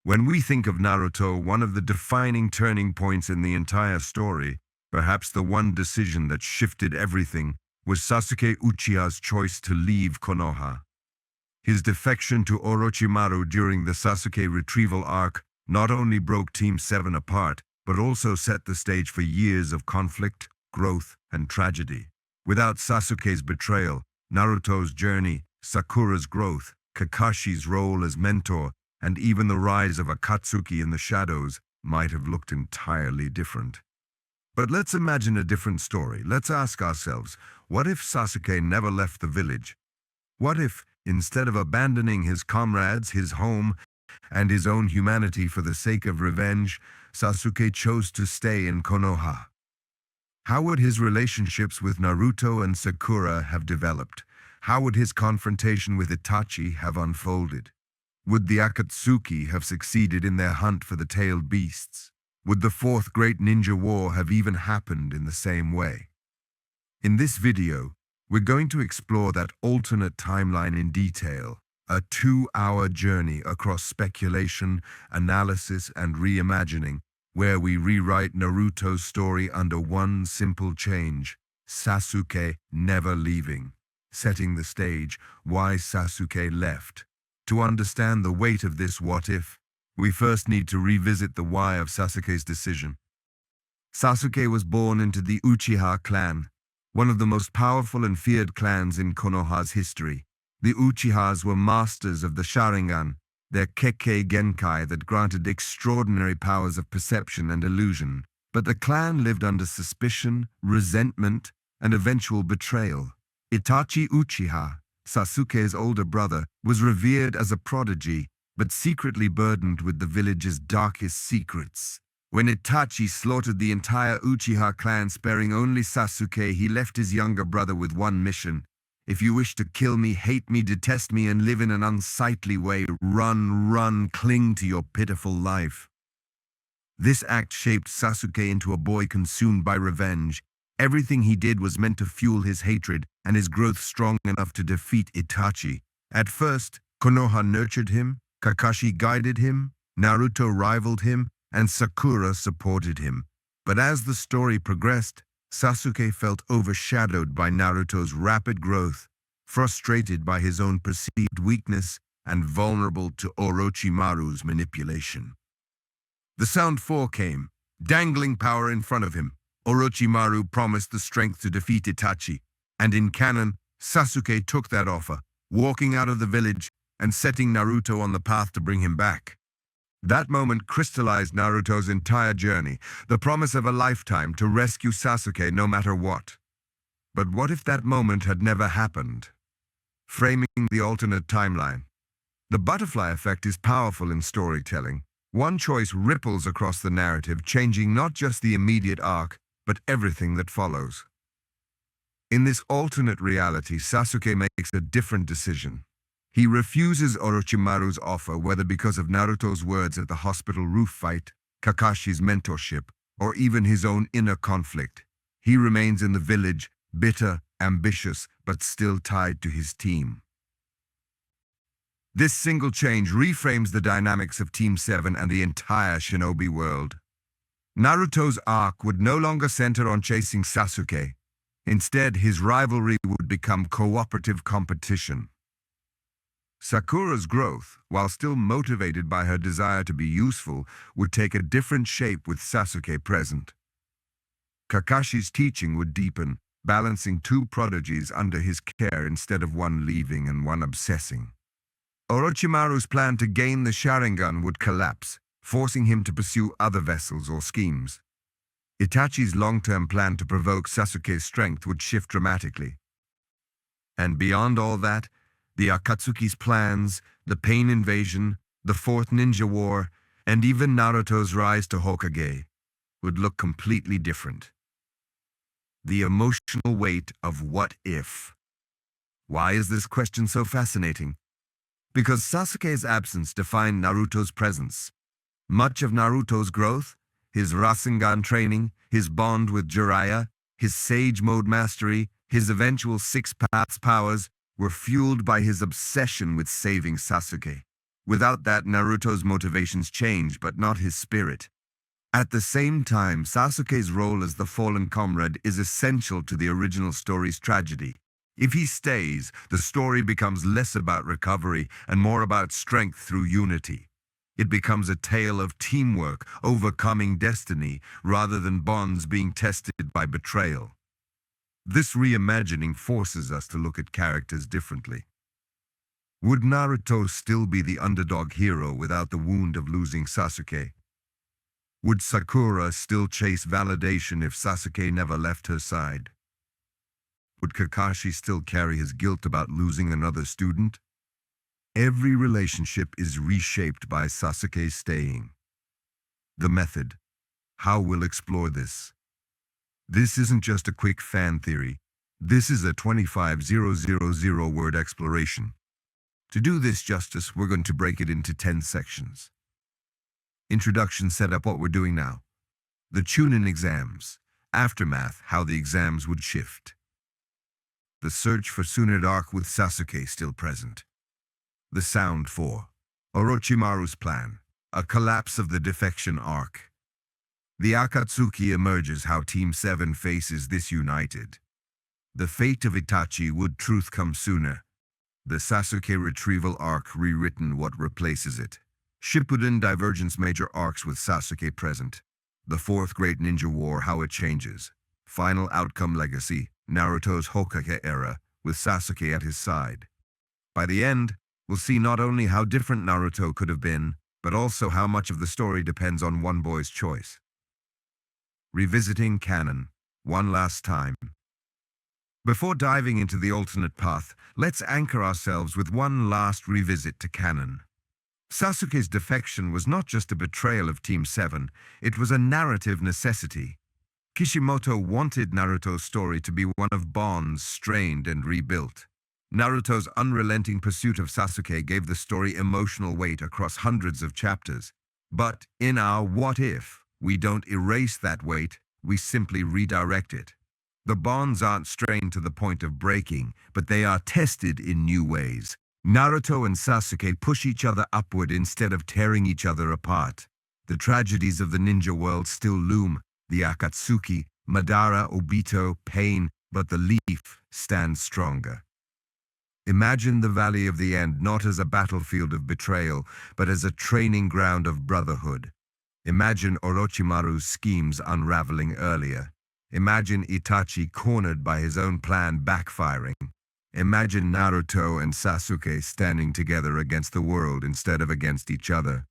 When we think of Naruto, one of the defining turning points in the entire story, perhaps the one decision that shifted everything, was Sasuke Uchiha's choice to leave Konoha. His defection to Orochimaru during the Sasuke retrieval arc not only broke Team 7 apart, but also set the stage for years of conflict, growth, and tragedy. Without Sasuke's betrayal, Naruto's journey, Sakura's growth, Kakashi's role as mentor, and even the rise of Akatsuki in the shadows might have looked entirely different. But let's imagine a different story. Let's ask ourselves, what if Sasuke never left the village? What if, instead of abandoning his comrades, his home, and his own humanity for the sake of revenge, Sasuke chose to stay in Konoha? How would his relationships with Naruto and Sakura have developed? How would his confrontation with Itachi have unfolded? Would the Akatsuki have succeeded in their hunt for the tailed beasts? Would the Fourth Great Ninja War have even happened in the same way? In this video, we're going to explore that alternate timeline in detail, a 2-hour journey across speculation, analysis, and reimagining, where we rewrite Naruto's story under one simple change: Sasuke never leaving. Setting the stage, why Sasuke left. To understand the weight of this what-if, we first need to revisit the why of Sasuke's decision. Sasuke was born into the Uchiha clan, one of the most powerful and feared clans in Konoha's history. The Uchihas were masters of the Sharingan, their Kekkei Genkai that granted extraordinary powers of perception and illusion. But the clan lived under suspicion, resentment, and eventual betrayal. Itachi Uchiha, Sasuke's older brother, was revered as a prodigy, but secretly burdened with the village's darkest secrets. When Itachi slaughtered the entire Uchiha clan, sparing only Sasuke, he left his younger brother with one mission: if you wish to kill me, hate me, detest me, and live in an unsightly way, run, cling to your pitiful life. This act shaped Sasuke into a boy consumed by revenge. Everything he did was meant to fuel his hatred and his growth strong enough to defeat Itachi. At first, Konoha nurtured him, Kakashi guided him, Naruto rivaled him, and Sakura supported him. But as the story progressed, Sasuke felt overshadowed by Naruto's rapid growth, frustrated by his own perceived weakness, and vulnerable to Orochimaru's manipulation. The Sound 4 came, dangling power in front of him. Orochimaru promised the strength to defeat Itachi, and in canon, Sasuke took that offer, walking out of the village and setting Naruto on the path to bring him back. That moment crystallized Naruto's entire journey, the promise of a lifetime to rescue Sasuke no matter what. But what if that moment had never happened? Framing the alternate timeline. The butterfly effect is powerful in storytelling. One choice ripples across the narrative, changing not just the immediate arc, but everything that follows. In this alternate reality, Sasuke makes a different decision. He refuses Orochimaru's offer, whether because of Naruto's words at the hospital roof fight, Kakashi's mentorship, or even his own inner conflict. He remains in the village, bitter, ambitious, but still tied to his team. This single change reframes the dynamics of Team 7 and the entire shinobi world. Naruto's arc would no longer center on chasing Sasuke. Instead, his rivalry would become cooperative competition. Sakura's growth, while still motivated by her desire to be useful, would take a different shape with Sasuke present. Kakashi's teaching would deepen, balancing two prodigies under his care instead of one leaving and one obsessing. Orochimaru's plan to gain the Sharingan would collapse, forcing him to pursue other vessels or schemes. Itachi's long-term plan to provoke Sasuke's strength would shift dramatically. And beyond all that, the Akatsuki's plans, the Pain Invasion, the Fourth Ninja War, and even Naruto's rise to Hokage would look completely different. The emotional weight of what if. Why is this question so fascinating? Because Sasuke's absence defined Naruto's presence. Much of Naruto's growth, his Rasengan training, his bond with Jiraiya, his Sage Mode mastery, his eventual Six Paths powers, were fueled by his obsession with saving Sasuke. Without that, Naruto's motivations change, but not his spirit. At the same time, Sasuke's role as the fallen comrade is essential to the original story's tragedy. If he stays, the story becomes less about recovery and more about strength through unity. It becomes a tale of teamwork overcoming destiny rather than bonds being tested by betrayal. This reimagining forces us to look at characters differently. Would Naruto still be the underdog hero without the wound of losing Sasuke? Would Sakura still chase validation if Sasuke never left her side? Would Kakashi still carry his guilt about losing another student? Every relationship is reshaped by Sasuke staying. The method. How we'll explore this. This isn't just a quick fan theory. This is a 25,000 word exploration. To do this justice, we're going to break it into 10 sections. Introduction, set up what we're doing now. The Chunin exams. Aftermath, how the exams would shift. The search for Tsunade arc with Sasuke still present. The sound for Orochimaru's plan, a collapse of the defection arc. The Akatsuki emerges, how Team 7 faces this united. The fate of Itachi, would truth come sooner? The Sasuke retrieval arc rewritten, what replaces it? Shippuden divergence, major arcs with Sasuke present. The fourth great ninja war, how it changes. Final outcome, legacy, Naruto's Hokage era, with Sasuke at his side. By the end, we'll see not only how different Naruto could have been, but also how much of the story depends on one boy's choice. Revisiting canon, one last time. Before diving into the alternate path, let's anchor ourselves with one last revisit to canon. Sasuke's defection was not just a betrayal of Team 7, it was a narrative necessity. Kishimoto wanted Naruto's story to be one of bonds strained and rebuilt. Naruto's unrelenting pursuit of Sasuke gave the story emotional weight across hundreds of chapters. But in our what if, we don't erase that weight, we simply redirect it. The bonds aren't strained to the point of breaking, but they are tested in new ways. Naruto and Sasuke push each other upward instead of tearing each other apart. The tragedies of the ninja world still loom. The Akatsuki, Madara, Obito, pain, but the leaf stands stronger. Imagine the Valley of the End not as a battlefield of betrayal, but as a training ground of brotherhood. Imagine Orochimaru's schemes unraveling earlier. Imagine Itachi cornered by his own plan backfiring. Imagine Naruto and Sasuke standing together against the world instead of against each other.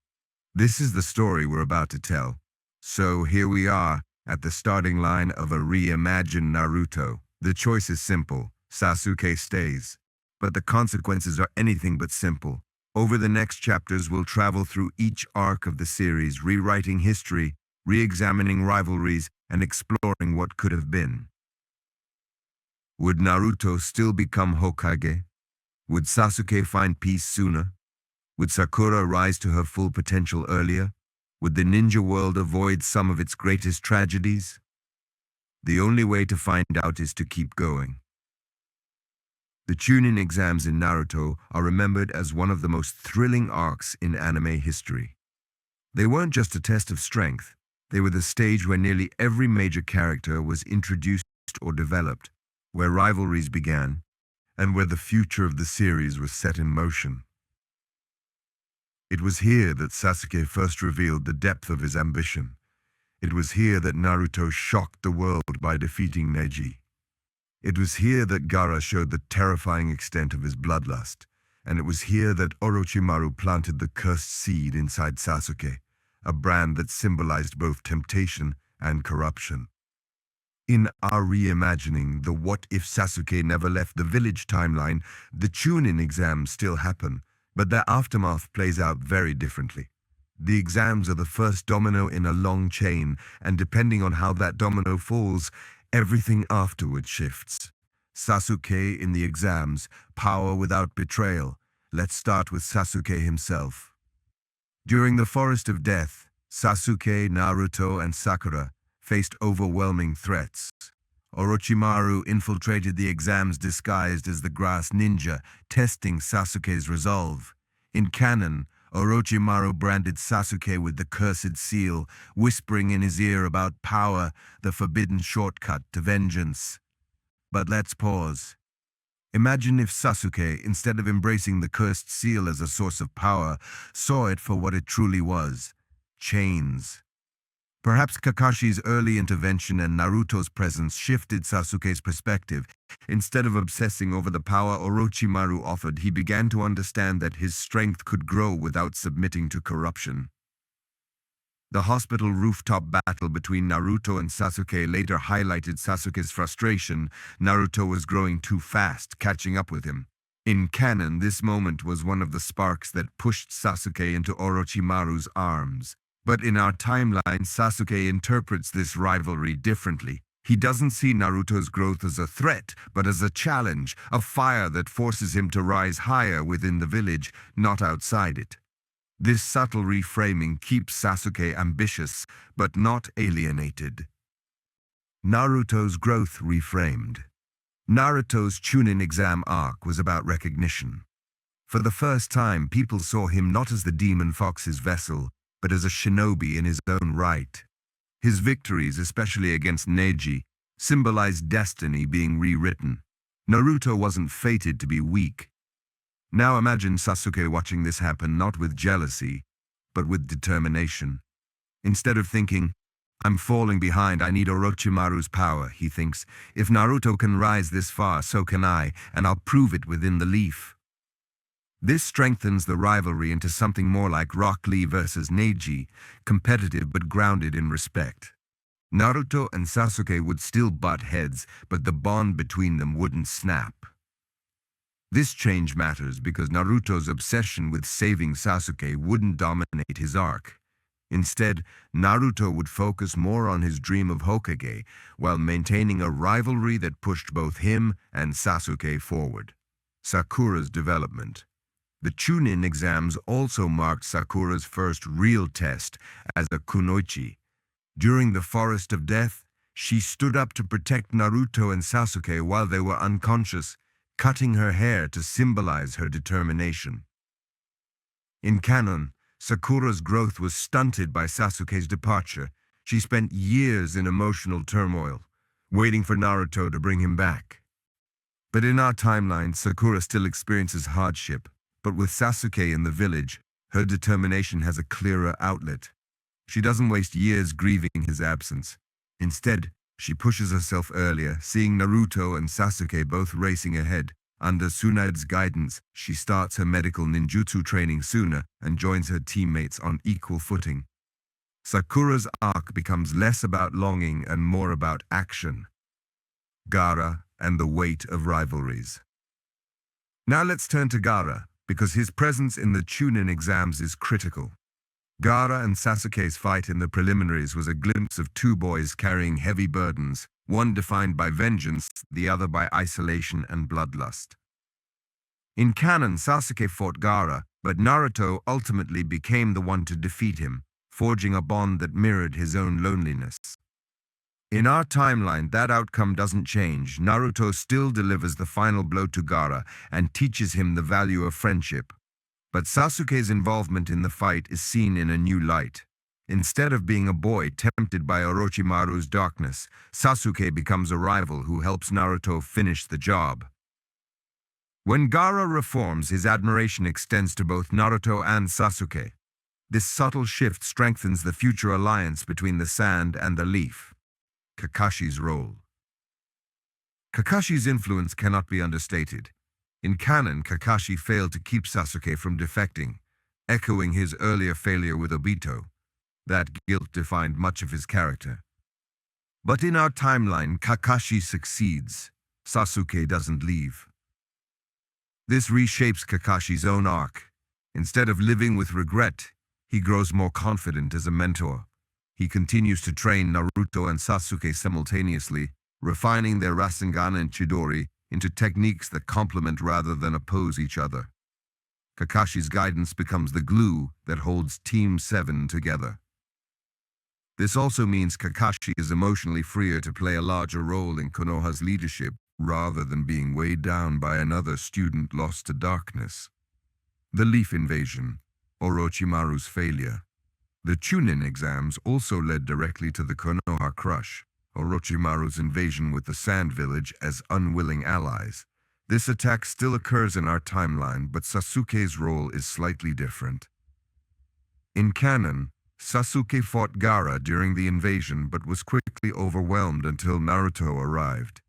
This is the story we're about to tell. So here we are, at the starting line of a reimagined Naruto. The choice is simple. Sasuke stays. But the consequences are anything but simple. Over the next chapters, we'll travel through each arc of the series, rewriting history, re-examining rivalries, and exploring what could have been. Would Naruto still become Hokage? Would Sasuke find peace sooner? Would Sakura rise to her full potential earlier? Would the ninja world avoid some of its greatest tragedies? The only way to find out is to keep going. The Chunin exams in Naruto are remembered as one of the most thrilling arcs in anime history. They weren't just a test of strength, they were the stage where nearly every major character was introduced or developed, where rivalries began, and where the future of the series was set in motion. It was here that Sasuke first revealed the depth of his ambition. It was here that Naruto shocked the world by defeating Neji. It was here that Gaara showed the terrifying extent of his bloodlust, and it was here that Orochimaru planted the cursed seed inside Sasuke, a brand that symbolized both temptation and corruption. In our reimagining the what if Sasuke never left the village timeline, the Chunin exams still happen, but their aftermath plays out very differently. The exams are the first domino in a long chain, and depending on how that domino falls, everything afterward shifts. Sasuke in the exams, power without betrayal. Let's start with Sasuke himself. During the Forest of Death, Sasuke, Naruto, and Sakura faced overwhelming threats. Orochimaru infiltrated the exams disguised as the Grass Ninja, testing Sasuke's resolve. In canon, Orochimaru branded Sasuke with the cursed seal, whispering in his ear about power, the forbidden shortcut to vengeance. But let's pause. Imagine if Sasuke, instead of embracing the cursed seal as a source of power, saw it for what it truly was: chains. Perhaps Kakashi's early intervention and Naruto's presence shifted Sasuke's perspective. Instead of obsessing over the power Orochimaru offered, he began to understand that his strength could grow without submitting to corruption. The hospital rooftop battle between Naruto and Sasuke later highlighted Sasuke's frustration. Naruto was growing too fast, catching up with him. In canon, this moment was one of the sparks that pushed Sasuke into Orochimaru's arms. But in our timeline, Sasuke interprets this rivalry differently. He doesn't see Naruto's growth as a threat, but as a challenge, a fire that forces him to rise higher within the village, not outside it. This subtle reframing keeps Sasuke ambitious, but not alienated. Naruto's growth reframed. Naruto's Chunin exam arc was about recognition. For the first time, people saw him not as the demon fox's vessel, but as a shinobi in his own right. His victories, especially against Neji, symbolized destiny being rewritten. Naruto wasn't fated to be weak. Now imagine Sasuke watching this happen not with jealousy, but with determination. Instead of thinking, "I'm falling behind, I need Orochimaru's power," he thinks, "if Naruto can rise this far, so can I, and I'll prove it within the leaf." This strengthens the rivalry into something more like Rock Lee versus Neji, competitive but grounded in respect. Naruto and Sasuke would still butt heads, but the bond between them wouldn't snap. This change matters because Naruto's obsession with saving Sasuke wouldn't dominate his arc. Instead, Naruto would focus more on his dream of Hokage, while maintaining a rivalry that pushed both him and Sasuke forward. Sakura's development. The Chunin exams also marked Sakura's first real test as a kunoichi. During the Forest of Death, she stood up to protect Naruto and Sasuke while they were unconscious, cutting her hair to symbolize her determination. In canon, Sakura's growth was stunted by Sasuke's departure. She spent years in emotional turmoil, waiting for Naruto to bring him back. But in our timeline, Sakura still experiences hardship. But with Sasuke in the village, her determination has a clearer outlet. She doesn't waste years grieving his absence. Instead, she pushes herself earlier, seeing Naruto and Sasuke both racing ahead. Under Tsunade's guidance, she starts her medical ninjutsu training sooner and joins her teammates on equal footing. Sakura's arc becomes less about longing and more about action. Gaara and the weight of rivalries. Now let's turn to Gaara, because his presence in the Chunin exams is critical. Gaara and Sasuke's fight in the preliminaries was a glimpse of two boys carrying heavy burdens, one defined by vengeance, the other by isolation and bloodlust. In canon, Sasuke fought Gaara, but Naruto ultimately became the one to defeat him, forging a bond that mirrored his own loneliness. In our timeline, that outcome doesn't change. Naruto still delivers the final blow to Gaara and teaches him the value of friendship. But Sasuke's involvement in the fight is seen in a new light. Instead of being a boy tempted by Orochimaru's darkness, Sasuke becomes a rival who helps Naruto finish the job. When Gaara reforms, his admiration extends to both Naruto and Sasuke. This subtle shift strengthens the future alliance between the sand and the leaf. Kakashi's role. Kakashi's influence cannot be understated. In canon, Kakashi failed to keep Sasuke from defecting, echoing his earlier failure with Obito. That guilt defined much of his character. But in our timeline, Kakashi succeeds. Sasuke doesn't leave. This reshapes Kakashi's own arc. Instead of living with regret, he grows more confident as a mentor. He continues to train Naruto and Sasuke simultaneously, refining their Rasengan and Chidori into techniques that complement rather than oppose each other. Kakashi's guidance becomes the glue that holds Team 7 together. This also means Kakashi is emotionally freer to play a larger role in Konoha's leadership, rather than being weighed down by another student lost to darkness. The Leaf Invasion. Orochimaru's failure. The Chunin exams also led directly to the Konoha crush, Orochimaru's invasion with the Sand Village as unwilling allies. This attack still occurs in our timeline, but Sasuke's role is slightly different. In canon, Sasuke fought Gaara during the invasion but was quickly overwhelmed until Naruto arrived.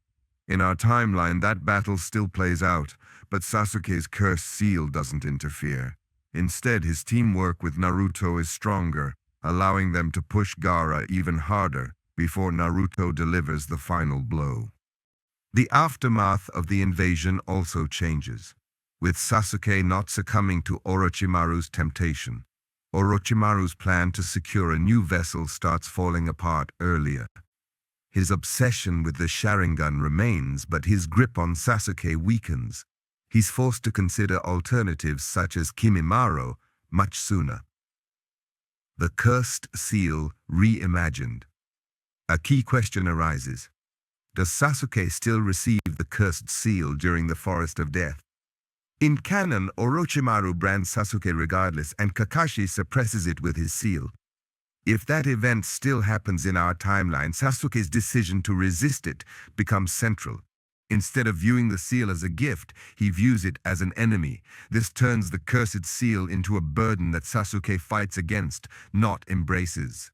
In our timeline, that battle still plays out, but Sasuke's cursed seal doesn't interfere. Instead, his teamwork with Naruto is stronger, allowing them to push Gaara even harder before Naruto delivers the final blow. The aftermath of the invasion also changes, with Sasuke not succumbing to Orochimaru's temptation. Orochimaru's plan to secure a new vessel starts falling apart earlier. His obsession with the Sharingan remains, but his grip on Sasuke weakens. He's forced to consider alternatives such as Kimimaro much sooner. The Cursed Seal reimagined. A key question arises. Does Sasuke still receive the Cursed Seal during the Forest of Death? In canon, Orochimaru brands Sasuke regardless, and Kakashi suppresses it with his seal. If that event still happens in our timeline, Sasuke's decision to resist it becomes central. Instead of viewing the seal as a gift, he views it as an enemy. This turns the cursed seal into a burden that Sasuke fights against, not embraces.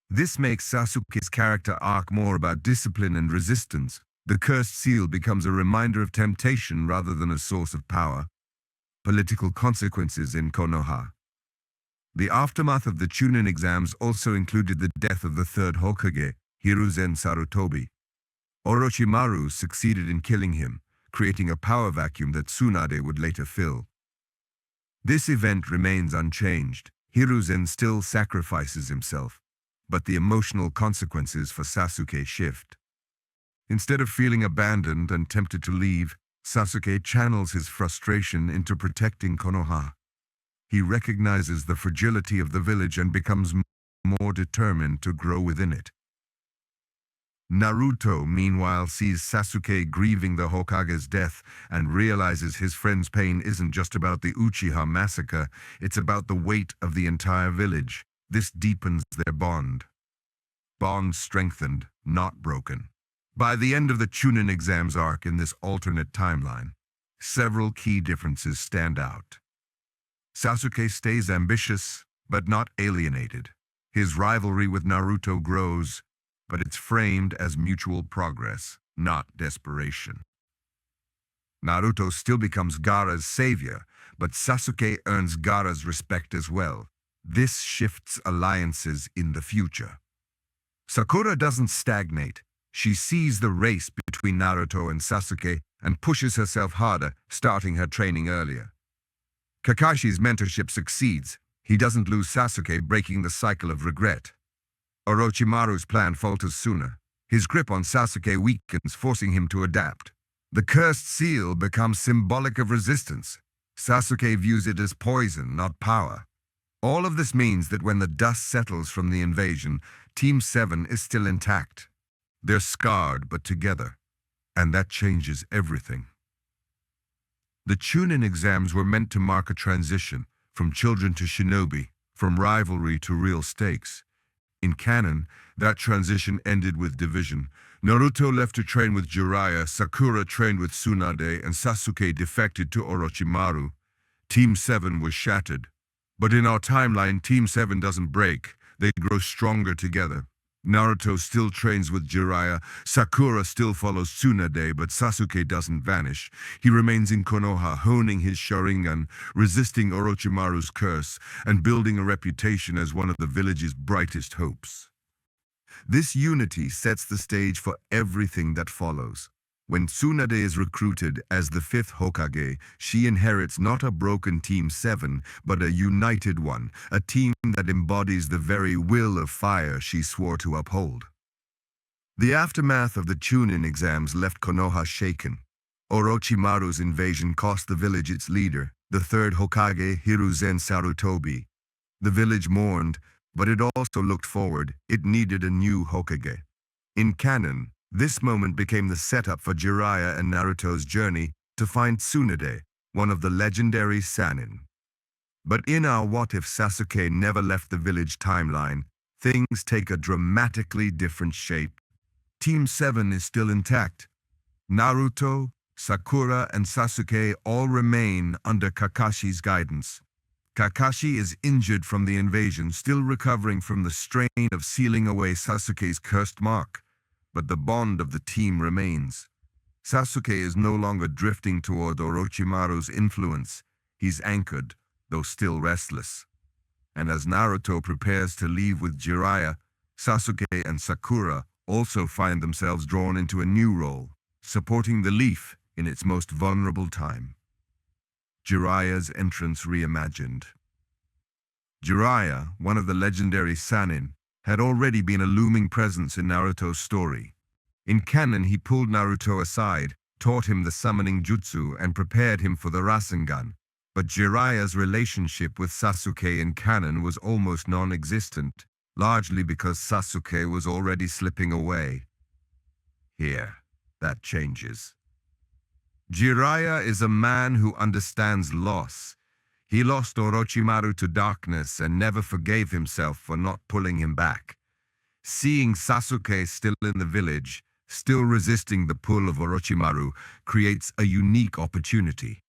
This makes Sasuke's character arc more about discipline and resistance. The cursed seal becomes a reminder of temptation rather than a source of power. Political consequences in Konoha. The aftermath of the Chunin exams also included the death of the third Hokage, Hiruzen Sarutobi. Orochimaru succeeded in killing him, creating a power vacuum that Tsunade would later fill. This event remains unchanged. Hiruzen still sacrifices himself, but the emotional consequences for Sasuke shift. Instead of feeling abandoned and tempted to leave, Sasuke channels his frustration into protecting Konoha. He recognizes the fragility of the village and becomes more determined to grow within it. Naruto, meanwhile, sees Sasuke grieving the Hokage's death and realizes his friend's pain isn't just about the Uchiha massacre, it's about the weight of the entire village. This deepens their bond. Bond strengthened, not broken. By the end of the Chunin exams arc in this alternate timeline, several key differences stand out. Sasuke stays ambitious, but not alienated. His rivalry with Naruto grows, but it's framed as mutual progress, not desperation. Naruto still becomes Gaara's savior, but Sasuke earns Gaara's respect as well. This shifts alliances in the future. Sakura doesn't stagnate. She sees the race between Naruto and Sasuke and pushes herself harder, starting her training earlier. Kakashi's mentorship succeeds. He doesn't lose Sasuke, breaking the cycle of regret. Orochimaru's plan falters sooner. His grip on Sasuke weakens, forcing him to adapt. The cursed seal becomes symbolic of resistance. Sasuke views it as poison, not power. All of this means that when the dust settles from the invasion, Team 7 is still intact. They're scarred, but together. And that changes everything. The Chunin exams were meant to mark a transition, from children to shinobi, from rivalry to real stakes. In canon, that transition ended with division. Naruto left to train with Jiraiya, Sakura trained with Tsunade, and Sasuke defected to Orochimaru. Team 7 was shattered. But in our timeline, Team 7 doesn't break. They grow stronger together. Naruto still trains with Jiraiya, Sakura still follows Tsunade, but Sasuke doesn't vanish. He remains in Konoha, honing his Sharingan, resisting Orochimaru's curse, and building a reputation as one of the village's brightest hopes. This unity sets the stage for everything that follows. When Tsunade is recruited as the 5th Hokage, she inherits not a broken Team 7, but a united one, a team that embodies the very will of fire she swore to uphold. The aftermath of the Chunin exams left Konoha shaken. Orochimaru's invasion cost the village its leader, the 3rd Hokage Hiruzen Sarutobi. The village mourned, but it also looked forward. It needed a new Hokage. In canon, this moment became the setup for Jiraiya and Naruto's journey to find Tsunade, one of the legendary Sannin. But in our What If Sasuke Never Left the Village timeline, things take a dramatically different shape. Team 7 is still intact. Naruto, Sakura, and Sasuke all remain under Kakashi's guidance. Kakashi is injured from the invasion, still recovering from the strain of sealing away Sasuke's cursed mark, but the bond of the team remains. Sasuke is no longer drifting toward Orochimaru's influence. He's anchored, though still restless. And as Naruto prepares to leave with Jiraiya, Sasuke and Sakura also find themselves drawn into a new role, supporting the Leaf in its most vulnerable time. Jiraiya's entrance reimagined. Jiraiya, one of the legendary Sannin, had already been a looming presence in Naruto's story. In canon, he pulled Naruto aside, taught him the summoning jutsu, and prepared him for the Rasengan. But Jiraiya's relationship with Sasuke in canon was almost non-existent, largely because Sasuke was already slipping away. Here, that changes. Jiraiya is a man who understands loss. He lost Orochimaru to darkness and never forgave himself for not pulling him back. Seeing Sasuke still in the village, still resisting the pull of Orochimaru, creates a unique opportunity.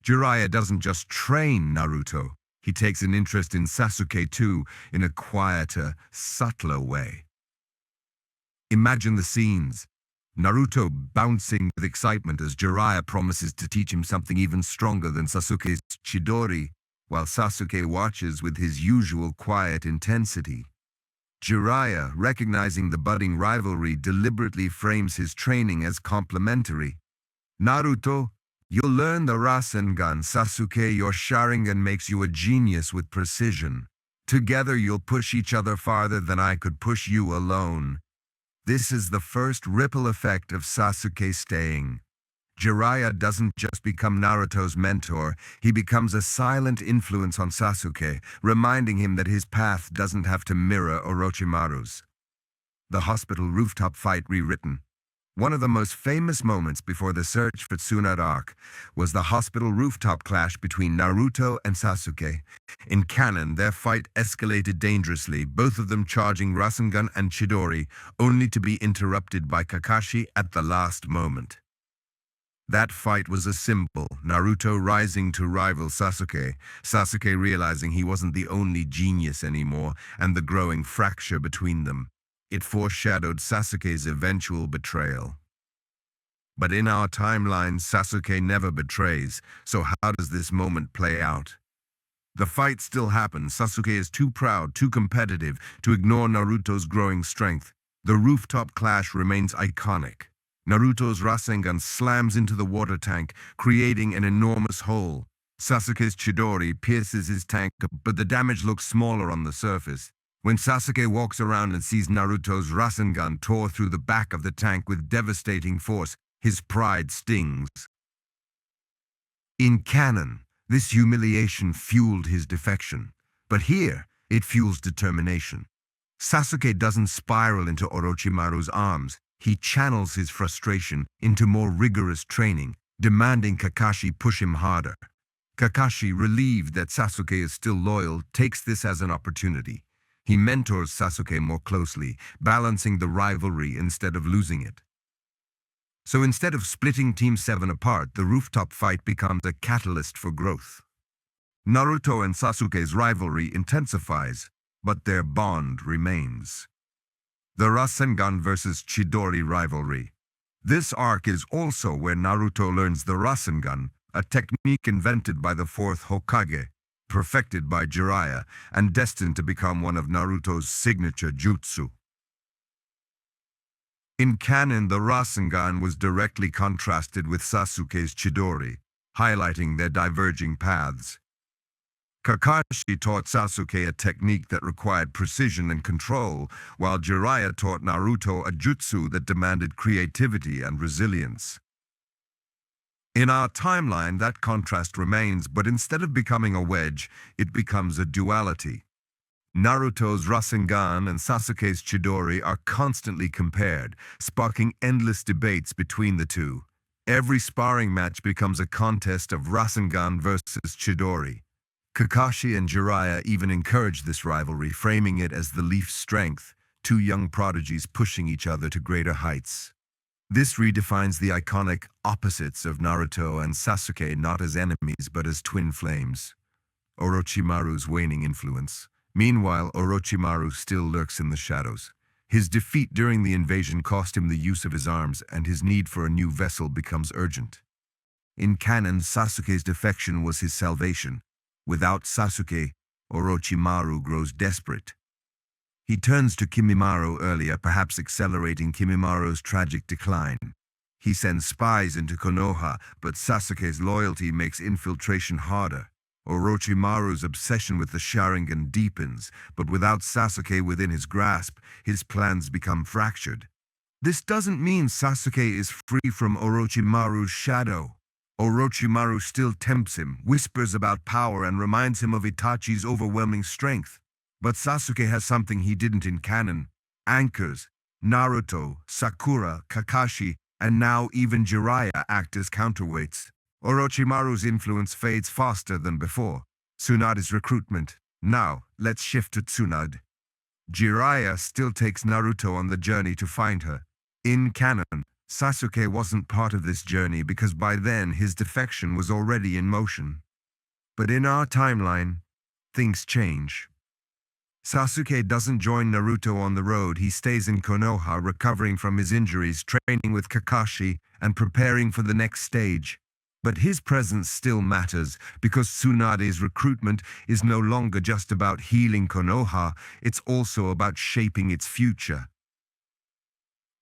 Jiraiya doesn't just train Naruto, he takes an interest in Sasuke too, in a quieter, subtler way. Imagine the scenes. Naruto bouncing with excitement as Jiraiya promises to teach him something even stronger than Sasuke's Chidori, while Sasuke watches with his usual quiet intensity. Jiraiya, recognizing the budding rivalry, deliberately frames his training as complementary. Naruto, you'll learn the Rasengan. Sasuke, your Sharingan makes you a genius with precision. Together you'll push each other farther than I could push you alone. This is the first ripple effect of Sasuke staying. Jiraiya doesn't just become Naruto's mentor, he becomes a silent influence on Sasuke, reminding him that his path doesn't have to mirror Orochimaru's. The hospital rooftop fight rewritten. One of the most famous moments before the search for Tsunade arc was the hospital rooftop clash between Naruto and Sasuke. In canon, their fight escalated dangerously, both of them charging Rasengan and Chidori, only to be interrupted by Kakashi at the last moment. That fight was a symbol, Naruto rising to rival Sasuke, Sasuke realizing he wasn't the only genius anymore, and the growing fracture between them. It foreshadowed Sasuke's eventual betrayal. But in our timeline, Sasuke never betrays, so how does this moment play out? The fight still happens. Sasuke is too proud, too competitive to ignore Naruto's growing strength. The rooftop clash remains iconic. Naruto's Rasengan slams into the water tank, creating an enormous hole. Sasuke's Chidori pierces his tank, but the damage looks smaller on the surface. When Sasuke walks around and sees Naruto's Rasengan tore through the back of the tank with devastating force, his pride stings. In canon, this humiliation fueled his defection, but here it fuels determination. Sasuke doesn't spiral into Orochimaru's arms. He channels his frustration into more rigorous training, demanding Kakashi push him harder. Kakashi, relieved that Sasuke is still loyal, takes this as an opportunity. He mentors Sasuke more closely, balancing the rivalry instead of losing it. So instead of splitting Team 7 apart, the rooftop fight becomes a catalyst for growth. Naruto and Sasuke's rivalry intensifies, but their bond remains. The Rasengan versus Chidori rivalry. This arc is also where Naruto learns the Rasengan, a technique invented by the fourth Hokage, perfected by Jiraiya, and destined to become one of Naruto's signature jutsu. In canon, the Rasengan was directly contrasted with Sasuke's Chidori, highlighting their diverging paths. Kakashi taught Sasuke a technique that required precision and control, while Jiraiya taught Naruto a jutsu that demanded creativity and resilience. In our timeline, that contrast remains, but instead of becoming a wedge, it becomes a duality. Naruto's Rasengan and Sasuke's Chidori are constantly compared, sparking endless debates between the two. Every sparring match becomes a contest of Rasengan versus Chidori. Kakashi and Jiraiya even encouraged this rivalry, framing it as the Leaf's strength, two young prodigies pushing each other to greater heights. This redefines the iconic opposites of Naruto and Sasuke not as enemies but as twin flames. Orochimaru's waning influence. Meanwhile, Orochimaru still lurks in the shadows. His defeat during the invasion cost him the use of his arms, and his need for a new vessel becomes urgent. In canon, Sasuke's defection was his salvation. Without Sasuke, Orochimaru grows desperate. He turns to Kimimaro earlier, perhaps accelerating Kimimaro's tragic decline. He sends spies into Konoha, but Sasuke's loyalty makes infiltration harder. Orochimaru's obsession with the Sharingan deepens, but without Sasuke within his grasp, his plans become fractured. This doesn't mean Sasuke is free from Orochimaru's shadow. Orochimaru still tempts him, whispers about power, and reminds him of Itachi's overwhelming strength. But Sasuke has something he didn't in canon. Anchors. Naruto, Sakura, Kakashi, and now even Jiraiya act as counterweights. Orochimaru's influence fades faster than before. Tsunade's recruitment. Now, let's shift to Tsunade. Jiraiya still takes Naruto on the journey to find her. In canon, Sasuke wasn't part of this journey because by then his defection was already in motion. But in our timeline, things change. Sasuke doesn't join Naruto on the road. He stays in Konoha, recovering from his injuries, training with Kakashi, and preparing for the next stage. But his presence still matters because Tsunade's recruitment is no longer just about healing Konoha, it's also about shaping its future.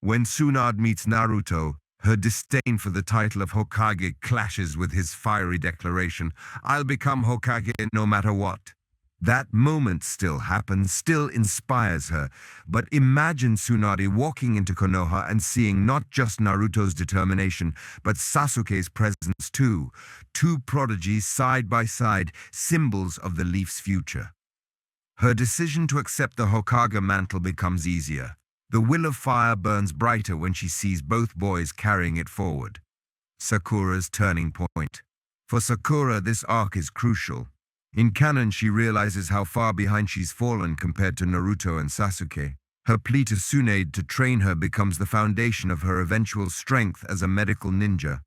When Tsunade meets Naruto, her disdain for the title of Hokage clashes with his fiery declaration, "I'll become Hokage no matter what." That moment still happens, still inspires her. But imagine Tsunade walking into Konoha and seeing not just Naruto's determination, but Sasuke's presence too. Two prodigies side by side, symbols of the Leaf's future. Her decision to accept the Hokage mantle becomes easier. The will of fire burns brighter when she sees both boys carrying it forward. Sakura's turning point. For Sakura, this arc is crucial. In canon, she realizes how far behind she's fallen compared to Naruto and Sasuke. Her plea to Tsunade to train her becomes the foundation of her eventual strength as a medical ninja.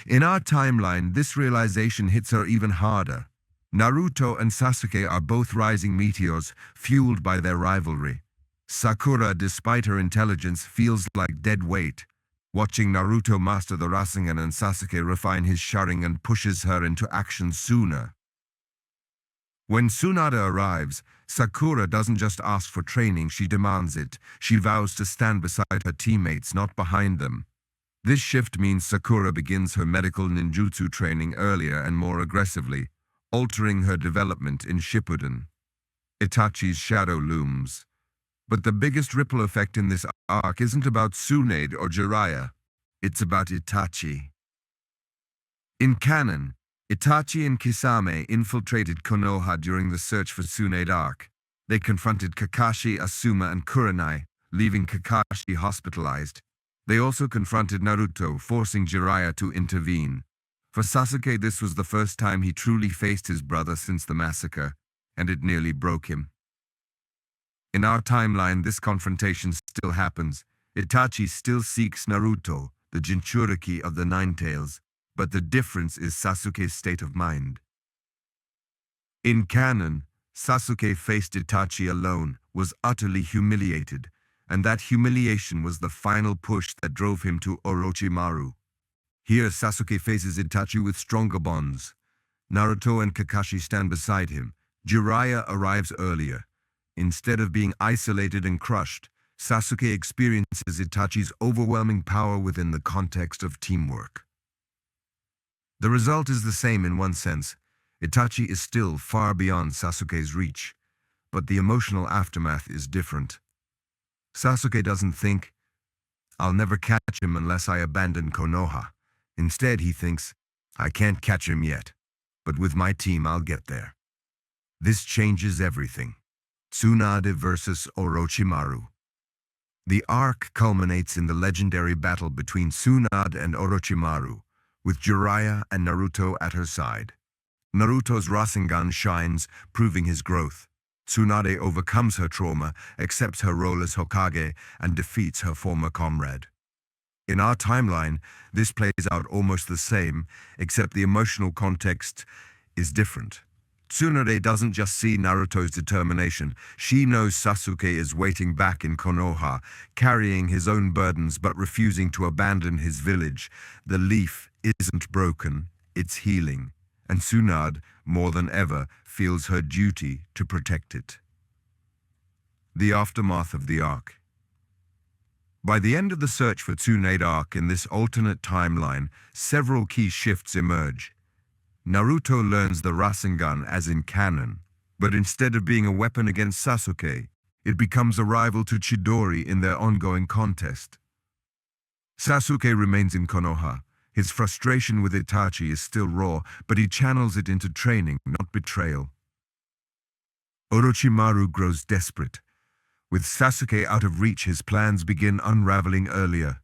In our timeline, this realization hits her even harder. Naruto and Sasuke are both rising meteors, fueled by their rivalry. Sakura, despite her intelligence, feels like dead weight. Watching Naruto master the Rasengan and Sasuke refine his Sharingan pushes her into action sooner. When Tsunade arrives, Sakura doesn't just ask for training, she demands it. She vows to stand beside her teammates, not behind them. This shift means Sakura begins her medical ninjutsu training earlier and more aggressively, altering her development in Shippuden. Itachi's shadow looms. But the biggest ripple effect in this arc isn't about Tsunade or Jiraiya. It's about Itachi. In canon, Itachi and Kisame infiltrated Konoha during the search for Tsunade arc. They confronted Kakashi, Asuma, and Kurenai, leaving Kakashi hospitalized. They also confronted Naruto, forcing Jiraiya to intervene. For Sasuke, this was the first time he truly faced his brother since the massacre, and it nearly broke him. In our timeline, this confrontation still happens. Itachi still seeks Naruto, the Jinchuriki of the Nine Tails, but the difference is Sasuke's state of mind. In canon, Sasuke faced Itachi alone, was utterly humiliated, and that humiliation was the final push that drove him to Orochimaru. Here, Sasuke faces Itachi with stronger bonds. Naruto and Kakashi stand beside him. Jiraiya arrives earlier. Instead of being isolated and crushed, Sasuke experiences Itachi's overwhelming power within the context of teamwork. The result is the same in one sense. Itachi is still far beyond Sasuke's reach, but the emotional aftermath is different. Sasuke doesn't think, "I'll never catch him unless I abandon Konoha." Instead, he thinks, "I can't catch him yet, but with my team I'll get there." This changes everything. Tsunade versus Orochimaru. The arc culminates in the legendary battle between Tsunade and Orochimaru, with Jiraiya and Naruto at her side. Naruto's Rasengan shines, proving his growth. Tsunade overcomes her trauma, accepts her role as Hokage, and defeats her former comrade. In our timeline, this plays out almost the same, except the emotional context is different. Tsunade doesn't just see Naruto's determination, she knows Sasuke is waiting back in Konoha, carrying his own burdens but refusing to abandon his village. The leaf isn't broken, it's healing, and Tsunade, more than ever, feels her duty to protect it. The aftermath of the arc. By the end of the search for Tsunade arc in this alternate timeline, several key shifts emerge. Naruto learns the Rasengan as in canon, but instead of being a weapon against Sasuke, it becomes a rival to Chidori in their ongoing contest. Sasuke remains in Konoha. His frustration with Itachi is still raw, but he channels it into training, not betrayal. Orochimaru grows desperate. With Sasuke out of reach, his plans begin unraveling earlier.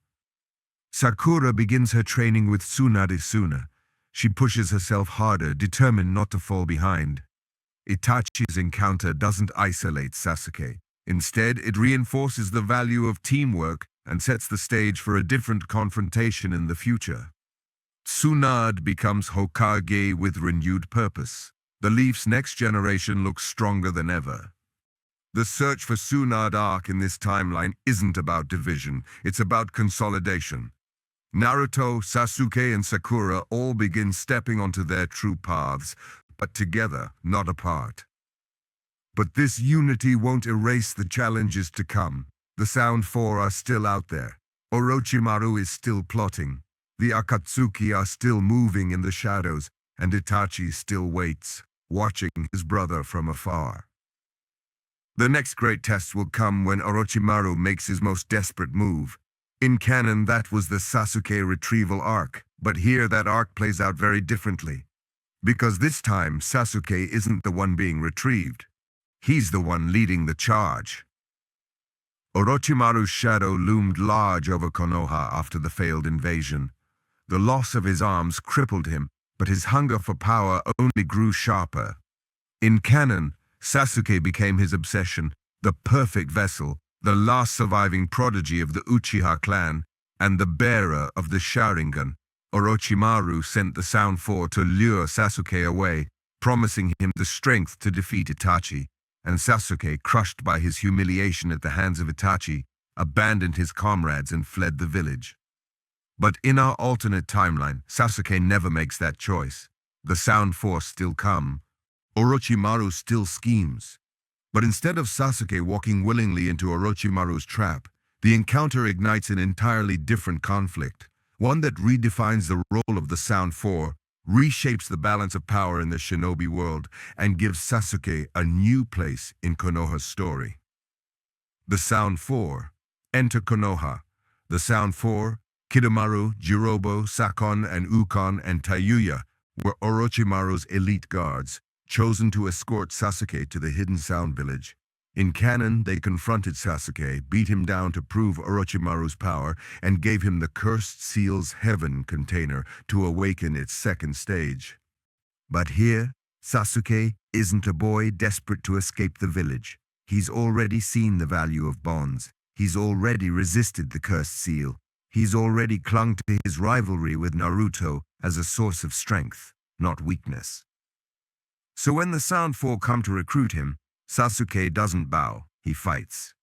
Sakura begins her training with Tsunade sooner. She pushes herself harder, determined not to fall behind. Itachi's encounter doesn't isolate Sasuke. Instead, it reinforces the value of teamwork and sets the stage for a different confrontation in the future. Tsunade becomes Hokage with renewed purpose. The Leaf's next generation looks stronger than ever. The search for Tsunade arc in this timeline isn't about division, it's about consolidation. Naruto, Sasuke, and Sakura all begin stepping onto their true paths, but together, not apart. But this unity won't erase the challenges to come. The Sound Four are still out there. Orochimaru is still plotting. The Akatsuki are still moving in the shadows, and Itachi still waits, watching his brother from afar. The next great test will come when Orochimaru makes his most desperate move. In canon, that was the Sasuke retrieval arc, but here that arc plays out very differently. Because this time, Sasuke isn't the one being retrieved. He's the one leading the charge. Orochimaru's shadow loomed large over Konoha after the failed invasion. The loss of his arms crippled him, but his hunger for power only grew sharper. In canon, Sasuke became his obsession, the perfect vessel, the last surviving prodigy of the Uchiha clan, and the bearer of the Sharingan. Orochimaru sent the Sound Four to lure Sasuke away, promising him the strength to defeat Itachi, and Sasuke, crushed by his humiliation at the hands of Itachi, abandoned his comrades and fled the village. But in our alternate timeline, Sasuke never makes that choice. The Sound Four still come. Orochimaru still schemes. But instead of Sasuke walking willingly into Orochimaru's trap, the encounter ignites an entirely different conflict, one that redefines the role of the Sound Four, reshapes the balance of power in the shinobi world, and gives Sasuke a new place in Konoha's story. The Sound Four enter Konoha. The Sound Four, Kidomaru, Jirobo, Sakon, and Ukon, and Tayuya were Orochimaru's elite guards, chosen to escort Sasuke to the hidden Sound Village. In canon, they confronted Sasuke, beat him down to prove Orochimaru's power, and gave him the Cursed Seal's Heaven container to awaken its second stage. But here, Sasuke isn't a boy desperate to escape the village. He's already seen the value of bonds. He's already resisted the Cursed Seal. He's already clung to his rivalry with Naruto as a source of strength, not weakness. So when the Sound Four come to recruit him, Sasuke doesn't bow, he fights.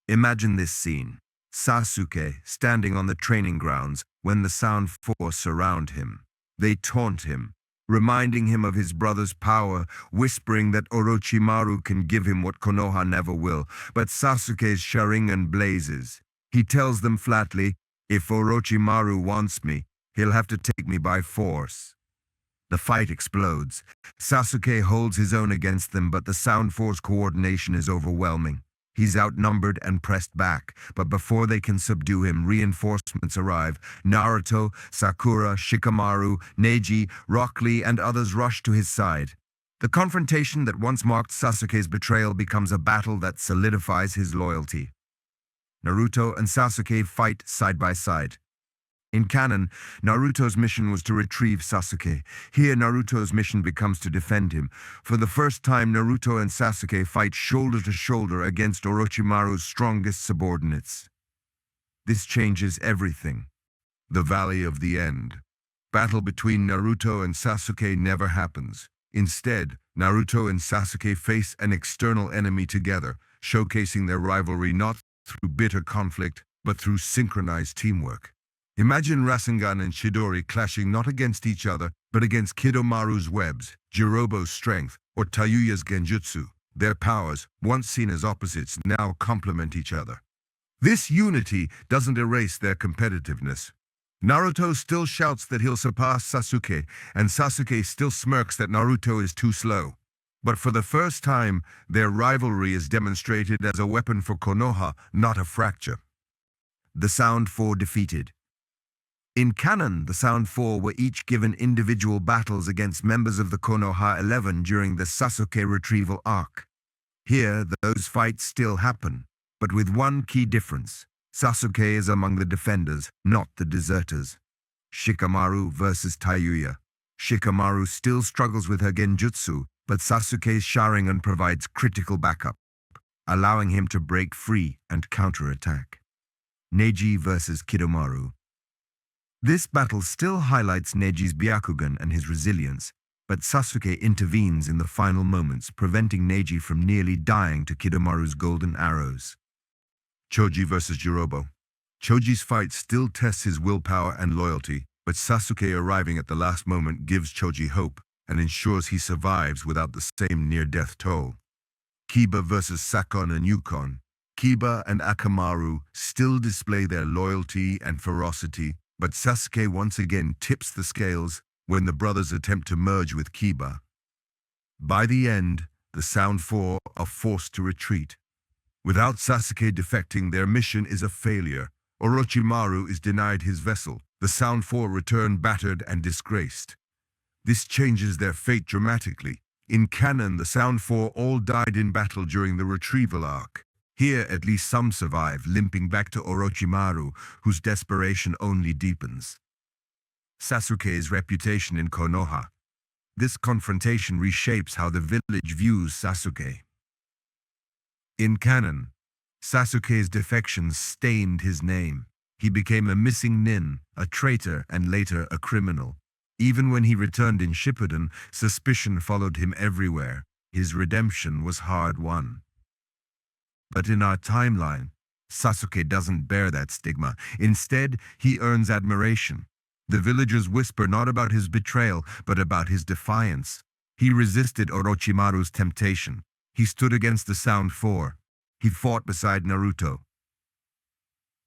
Imagine this scene. Sasuke standing on the training grounds when the Sound Four surround him. They taunt him, reminding him of his brother's power, whispering that Orochimaru can give him what Konoha never will, but Sasuke's Sharingan blazes. He tells them flatly, "If Orochimaru wants me, he'll have to take me by force." The fight explodes. Sasuke holds his own against them, but the Sound Four's coordination is overwhelming. He's outnumbered and pressed back, but before they can subdue him, reinforcements arrive. Naruto, Sakura, Shikamaru, Neji, Rock Lee, and others rush to his side. The confrontation that once marked Sasuke's betrayal becomes a battle that solidifies his loyalty. Naruto and Sasuke fight side by side. In canon, Naruto's mission was to retrieve Sasuke. Here, Naruto's mission becomes to defend him. For the first time, Naruto and Sasuke fight shoulder to shoulder against Orochimaru's strongest subordinates. This changes everything. The Valley of the End. Battle between Naruto and Sasuke never happens. Instead, Naruto and Sasuke face an external enemy together, showcasing their rivalry not through bitter conflict, but through synchronized teamwork. Imagine Rasengan and Chidori clashing not against each other, but against Kidomaru's webs, Jirobo's strength, or Tayuya's genjutsu. Their powers, once seen as opposites, now complement each other. This unity doesn't erase their competitiveness. Naruto still shouts that he'll surpass Sasuke, and Sasuke still smirks that Naruto is too slow. But for the first time, their rivalry is demonstrated as a weapon for Konoha, not a fracture. The Sound Four defeated. In canon, the Sound Four were each given individual battles against members of the Konoha 11 during the Sasuke retrieval arc. Here, those fights still happen, but with one key difference. Sasuke is among the defenders, not the deserters. Shikamaru versus Tayuya. Shikamaru still struggles with her genjutsu, but Sasuke's Sharingan provides critical backup, allowing him to break free and counterattack. Neji versus Kidomaru. This battle still highlights Neji's Byakugan and his resilience, but Sasuke intervenes in the final moments, preventing Neji from nearly dying to Kidomaru's golden arrows. Choji versus Jirobo. Choji's fight still tests his willpower and loyalty, but Sasuke arriving at the last moment gives Choji hope and ensures he survives without the same near-death toll. Kiba versus Sakon and Yukon. Kiba and Akamaru still display their loyalty and ferocity, but Sasuke once again tips the scales when the brothers attempt to merge with Kiba. By the end, the Sound Four are forced to retreat. Without Sasuke defecting, their mission is a failure. Orochimaru is denied his vessel. The Sound Four return battered and disgraced. This changes their fate dramatically. In canon, the Sound Four all died in battle during the retrieval arc. Here, at least some survive, limping back to Orochimaru, whose desperation only deepens. Sasuke's reputation in Konoha. This confrontation reshapes how the village views Sasuke. In canon, Sasuke's defections stained his name. He became a missing nin, a traitor, and later a criminal. Even when he returned in Shippuden, suspicion followed him everywhere. His redemption was hard-won. But in our timeline, Sasuke doesn't bear that stigma. Instead, he earns admiration. The villagers whisper not about his betrayal, but about his defiance. He resisted Orochimaru's temptation. He stood against the Sound Four. He fought beside Naruto.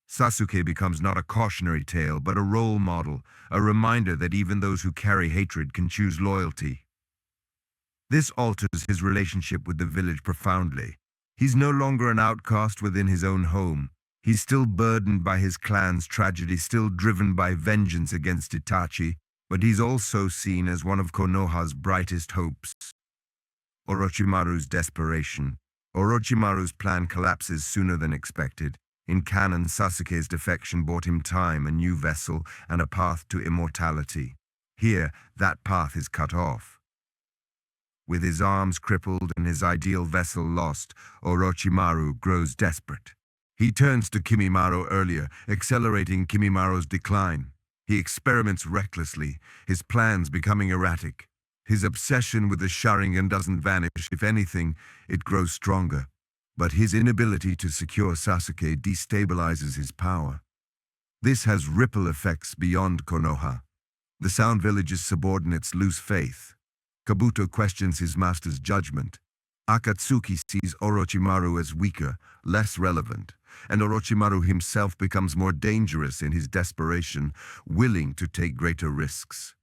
Sasuke becomes not a cautionary tale, but a role model, a reminder that even those who carry hatred can choose loyalty. This alters his relationship with the village profoundly. He's no longer an outcast within his own home. He's still burdened by his clan's tragedy, still driven by vengeance against Itachi, but he's also seen as one of Konoha's brightest hopes. Orochimaru's desperation. Orochimaru's plan collapses sooner than expected. In canon, Sasuke's defection bought him time, a new vessel, and a path to immortality. Here, that path is cut off. With his arms crippled and his ideal vessel lost, Orochimaru grows desperate. He turns to Kimimaro earlier, accelerating Kimimaro's decline. He experiments recklessly, his plans becoming erratic. His obsession with the Sharingan doesn't vanish. If anything, it grows stronger. But his inability to secure Sasuke destabilizes his power. This has ripple effects beyond Konoha. The Sound Village's subordinates lose faith. Kabuto questions his master's judgment. Akatsuki sees Orochimaru as weaker, less relevant, and Orochimaru himself becomes more dangerous in his desperation, willing to take greater risks.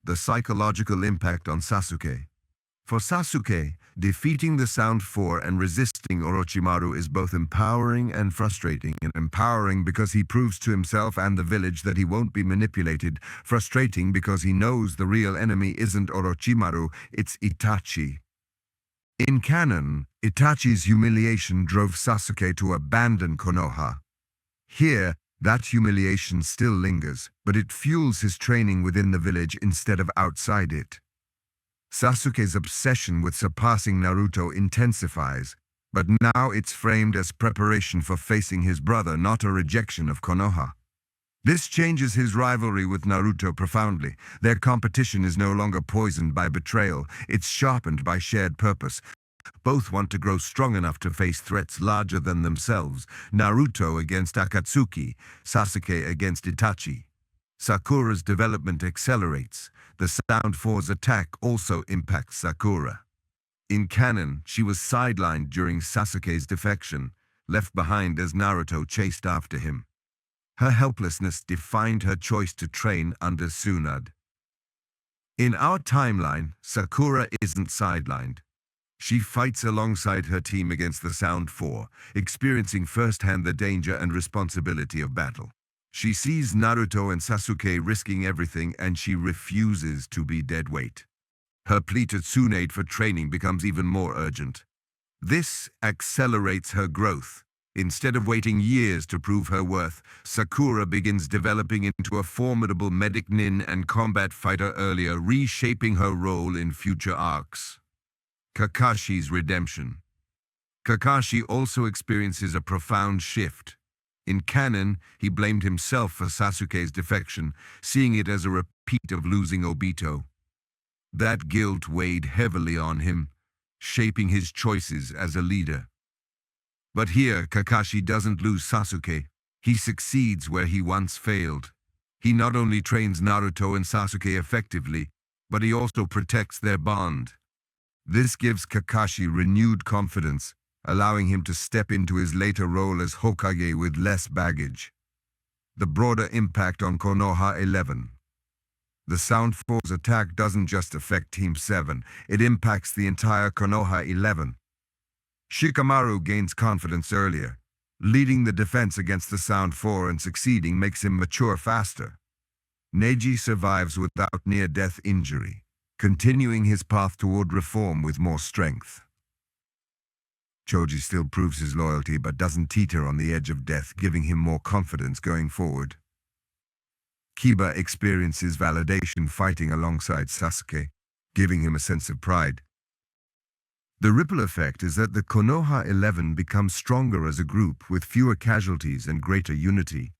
The psychological impact on Sasuke. For Sasuke, defeating the Sound Four and resisting Orochimaru is both empowering and frustrating. Empowering because he proves to himself and the village that he won't be manipulated. Frustrating because he knows the real enemy isn't Orochimaru, it's Itachi. In canon, Itachi's humiliation drove Sasuke to abandon Konoha. Here, That humiliation still lingers, but it fuels his training within the village instead of outside it. Sasuke's obsession with surpassing Naruto intensifies, but now it's framed as preparation for facing his brother, not a rejection of Konoha. This changes his rivalry with Naruto profoundly. Their competition is no longer poisoned by betrayal, it's sharpened by shared purpose. Both want to grow strong enough to face threats larger than themselves. Naruto against Akatsuki, Sasuke against Itachi. Sakura's development accelerates. The Sound Four's attack also impacts Sakura. In canon, she was sidelined during Sasuke's defection, left behind as Naruto chased after him. Her helplessness defined her choice to train under Tsunade. In our timeline, Sakura isn't sidelined. She fights alongside her team against the Sound Four, experiencing firsthand the danger and responsibility of battle. She sees Naruto and Sasuke risking everything, and she refuses to be dead weight. Her plea to Tsunade for training becomes even more urgent. This accelerates her growth. Instead of waiting years to prove her worth, Sakura begins developing into a formidable medic nin and combat fighter earlier, reshaping her role in future arcs. Kakashi's redemption. Kakashi also experiences a profound shift. In canon, he blamed himself for Sasuke's defection, seeing it as a repeat of losing Obito. That guilt weighed heavily on him, shaping his choices as a leader. But here, Kakashi doesn't lose Sasuke. He succeeds where he once failed. He not only trains Naruto and Sasuke effectively, but he also protects their bond. This gives Kakashi renewed confidence, allowing him to step into his later role as Hokage with less baggage. The broader impact on Konoha 11. The Sound Four's attack doesn't just affect Team 7, it impacts the entire Konoha 11. Shikamaru gains confidence earlier. Leading the defense against the Sound Four and succeeding makes him mature faster. Neji survives without near-death injury, continuing his path toward reform with more strength. Choji still proves his loyalty but doesn't teeter on the edge of death, giving him more confidence going forward. Kiba experiences validation fighting alongside Sasuke, giving him a sense of pride. The ripple effect is that the Konoha 11 becomes stronger as a group with fewer casualties and greater unity.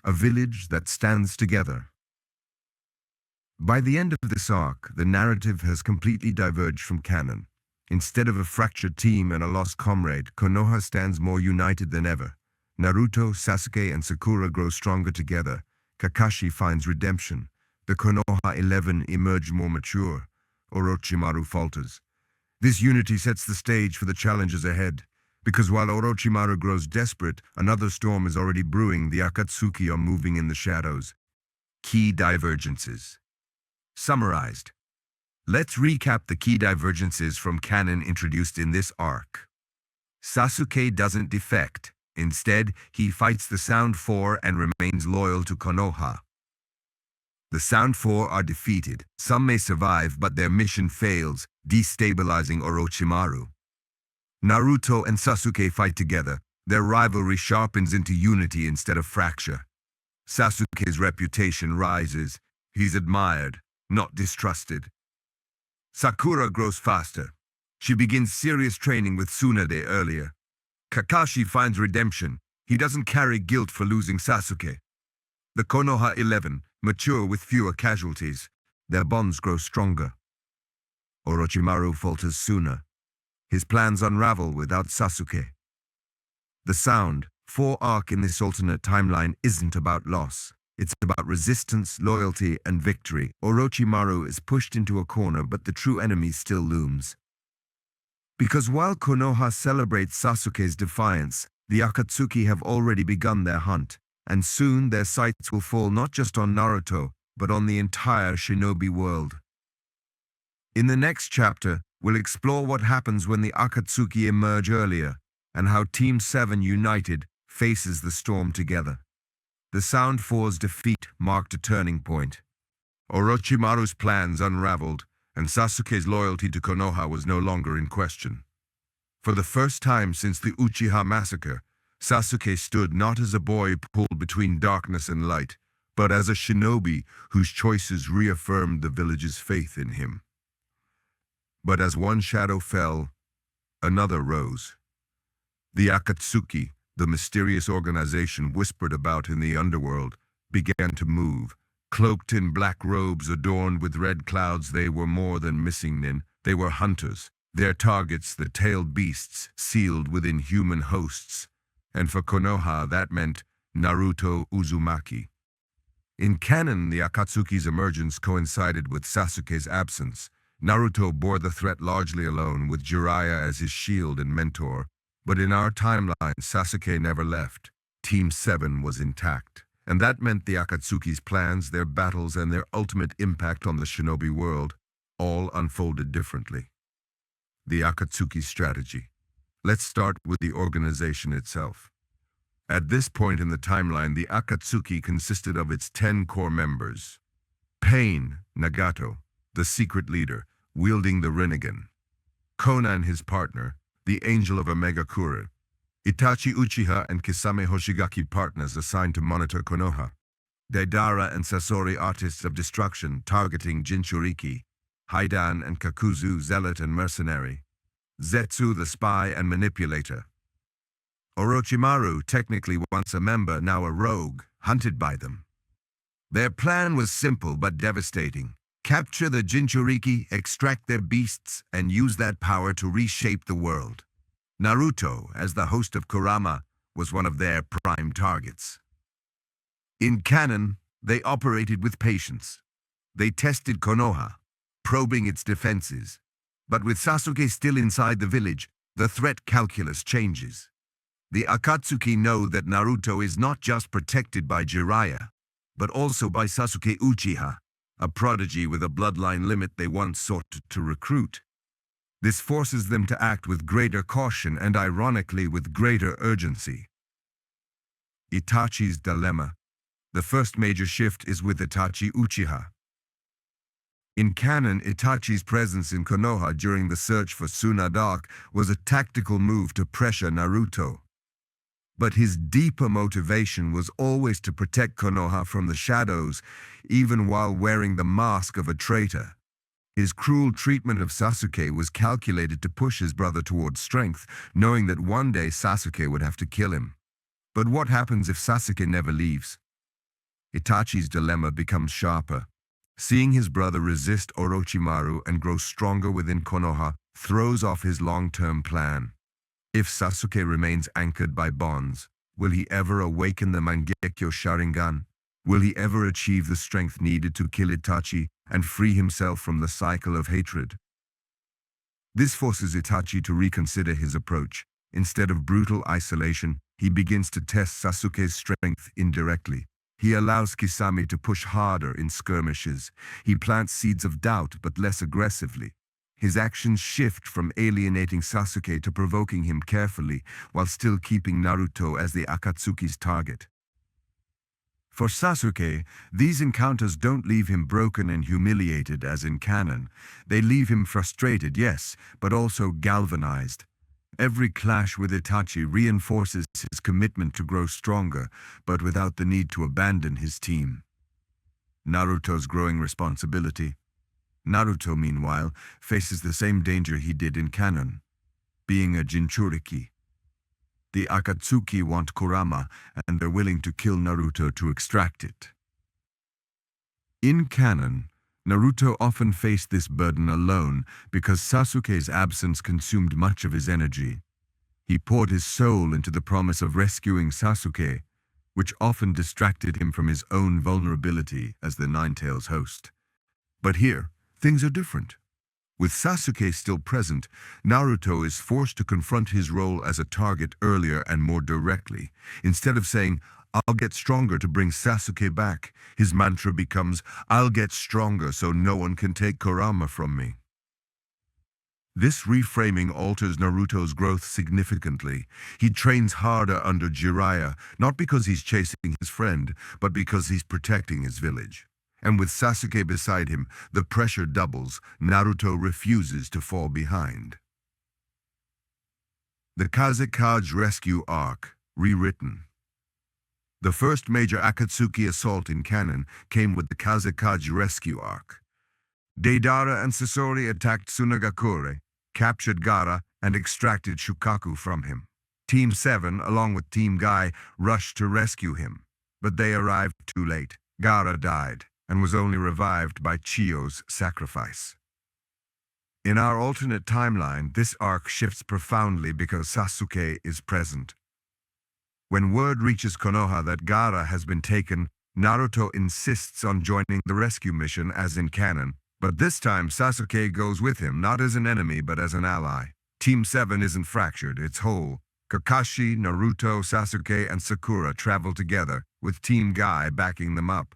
A village that stands together. By the end of this arc, the narrative has completely diverged from canon. Instead of a fractured team and a lost comrade, Konoha stands more united than ever. Naruto, Sasuke, and Sakura grow stronger together. Kakashi finds redemption. The Konoha 11 emerge more mature. Orochimaru falters. This unity sets the stage for the challenges ahead. Because while Orochimaru grows desperate, another storm is already brewing. The Akatsuki are moving in the shadows. Key divergences. Summarized. Let's recap the key divergences from canon introduced in this arc. Sasuke doesn't defect. Instead, he fights the Sound Four and remains loyal to Konoha. The Sound Four are defeated. Some may survive, but their mission fails, destabilizing Orochimaru. Naruto and Sasuke fight together. Their rivalry sharpens into unity instead of fracture. Sasuke's reputation rises. He's admired, not distrusted. Sakura grows faster. She begins serious training with Tsunade earlier. Kakashi finds redemption. He doesn't carry guilt for losing Sasuke. The Konoha 11 mature with fewer casualties. Their bonds grow stronger. Orochimaru falters sooner. His plans unravel without Sasuke. The Sound Four arc in this alternate timeline isn't about loss. It's about resistance, loyalty, and victory. Orochimaru is pushed into a corner, but the true enemy still looms. Because while Konoha celebrates Sasuke's defiance, the Akatsuki have already begun their hunt, and soon their sights will fall not just on Naruto, but on the entire shinobi world. In the next chapter, we'll explore what happens when the Akatsuki emerge earlier, and how Team 7 united faces the storm together. The Sound Four's defeat marked a turning point. Orochimaru's plans unraveled, and Sasuke's loyalty to Konoha was no longer in question. For the first time since the Uchiha massacre, Sasuke stood not as a boy pulled between darkness and light, but as a shinobi whose choices reaffirmed the village's faith in him. But as one shadow fell, another rose. The Akatsuki, the mysterious organization whispered about in the underworld, began to move. Cloaked in black robes adorned with red clouds, they were more than missing nin. They were hunters, their targets the tailed beasts sealed within human hosts. And for Konoha, that meant Naruto Uzumaki. In canon, the Akatsuki's emergence coincided with Sasuke's absence. Naruto bore the threat largely alone, with Jiraiya as his shield and mentor. But in our timeline, Sasuke never left. Team 7 was intact. And that meant the Akatsuki's plans, their battles, and their ultimate impact on the shinobi world all unfolded differently. The Akatsuki's strategy. Let's start with the organization itself. At this point in the timeline, the Akatsuki consisted of its 10 core members. Pain, Nagato, the secret leader, wielding the Rinnegan. Konan, his partner, the Angel of Omegakure. Itachi Uchiha and Kisame Hoshigaki, partners assigned to monitor Konoha. Deidara and Sasori, artists of destruction, targeting Jinchuriki. Haidan and Kakuzu, zealot and mercenary. Zetsu, the spy and manipulator. Orochimaru, technically once a member, now a rogue, hunted by them. Their plan was simple but devastating. Capture the Jinchuriki, extract their beasts, and use that power to reshape the world. Naruto, as the host of Kurama, was one of their prime targets. In canon, they operated with patience. They tested Konoha, probing its defenses. But with Sasuke still inside the village, the threat calculus changes. The Akatsuki know that Naruto is not just protected by Jiraiya, but also by Sasuke Uchiha, a prodigy with a bloodline limit they once sought to recruit. This forces them to act with greater caution and, ironically, with greater urgency. Itachi's dilemma. The first major shift is with Itachi Uchiha. In canon, Itachi's presence in Konoha during the search for Tsunade was a tactical move to pressure Naruto. But his deeper motivation was always to protect Konoha from the shadows, even while wearing the mask of a traitor. His cruel treatment of Sasuke was calculated to push his brother towards strength, knowing that one day Sasuke would have to kill him. But what happens if Sasuke never leaves? Itachi's dilemma becomes sharper. Seeing his brother resist Orochimaru and grow stronger within Konoha throws off his long-term plan. If Sasuke remains anchored by bonds, will he ever awaken the Mangekyo Sharingan? Will he ever achieve the strength needed to kill Itachi and free himself from the cycle of hatred? This forces Itachi to reconsider his approach. Instead of brutal isolation, he begins to test Sasuke's strength indirectly. He allows Kisame to push harder in skirmishes. He plants seeds of doubt, but less aggressively. His actions shift from alienating Sasuke to provoking him carefully, while still keeping Naruto as the Akatsuki's target. For Sasuke, these encounters don't leave him broken and humiliated as in canon. They leave him frustrated, yes, but also galvanized. Every clash with Itachi reinforces his commitment to grow stronger, but without the need to abandon his team. Naruto's growing responsibility. Naruto, meanwhile, faces the same danger he did in canon, being a Jinchuriki. The Akatsuki want Kurama, and they're willing to kill Naruto to extract it. In canon, Naruto often faced this burden alone because Sasuke's absence consumed much of his energy. He poured his soul into the promise of rescuing Sasuke, which often distracted him from his own vulnerability as the Ninetales host. But here, things are different. With Sasuke still present, Naruto is forced to confront his role as a target earlier and more directly. Instead of saying, "I'll get stronger to bring Sasuke back," his mantra becomes, "I'll get stronger so no one can take Kurama from me." This reframing alters Naruto's growth significantly. He trains harder under Jiraiya, not because he's chasing his friend, but because he's protecting his village. And with Sasuke beside him, the pressure doubles. Naruto refuses to fall behind. The Kazekage rescue arc. rewritten. The first major Akatsuki assault in canon came with the Kazekage rescue arc. Deidara and Sasori attacked Tsunagakure, captured Gaara, and extracted Shukaku from him. Team 7, along with Team Guy, rushed to rescue him, but they arrived too late. Gaara died, and was only revived by Chiyo's sacrifice. In our alternate timeline, this arc shifts profoundly because Sasuke is present. When word reaches Konoha that Gaara has been taken, Naruto insists on joining the rescue mission as in canon, but this time Sasuke goes with him, not as an enemy but as an ally. Team 7 isn't fractured, it's whole. Kakashi, Naruto, Sasuke, and Sakura travel together, with Team Guy backing them up.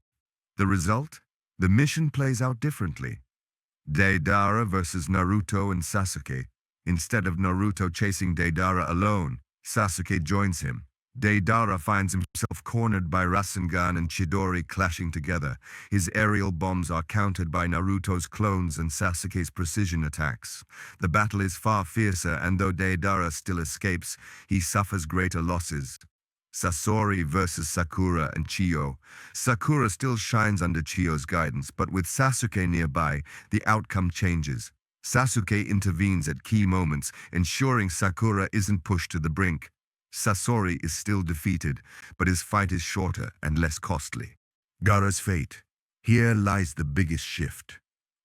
The result? The mission plays out differently. Deidara versus Naruto and Sasuke. Instead of Naruto chasing Deidara alone, Sasuke joins him. Deidara finds himself cornered by Rasengan and Chidori clashing together. His aerial bombs are countered by Naruto's clones and Sasuke's precision attacks. The battle is far fiercer, and though Deidara still escapes, he suffers greater losses. Sasori versus Sakura and Chiyo. Sakura still shines under Chiyo's guidance, but with Sasuke nearby, the outcome changes. Sasuke intervenes at key moments, ensuring Sakura isn't pushed to the brink. Sasori is still defeated, but his fight is shorter and less costly. Gaara's fate. Here lies the biggest shift.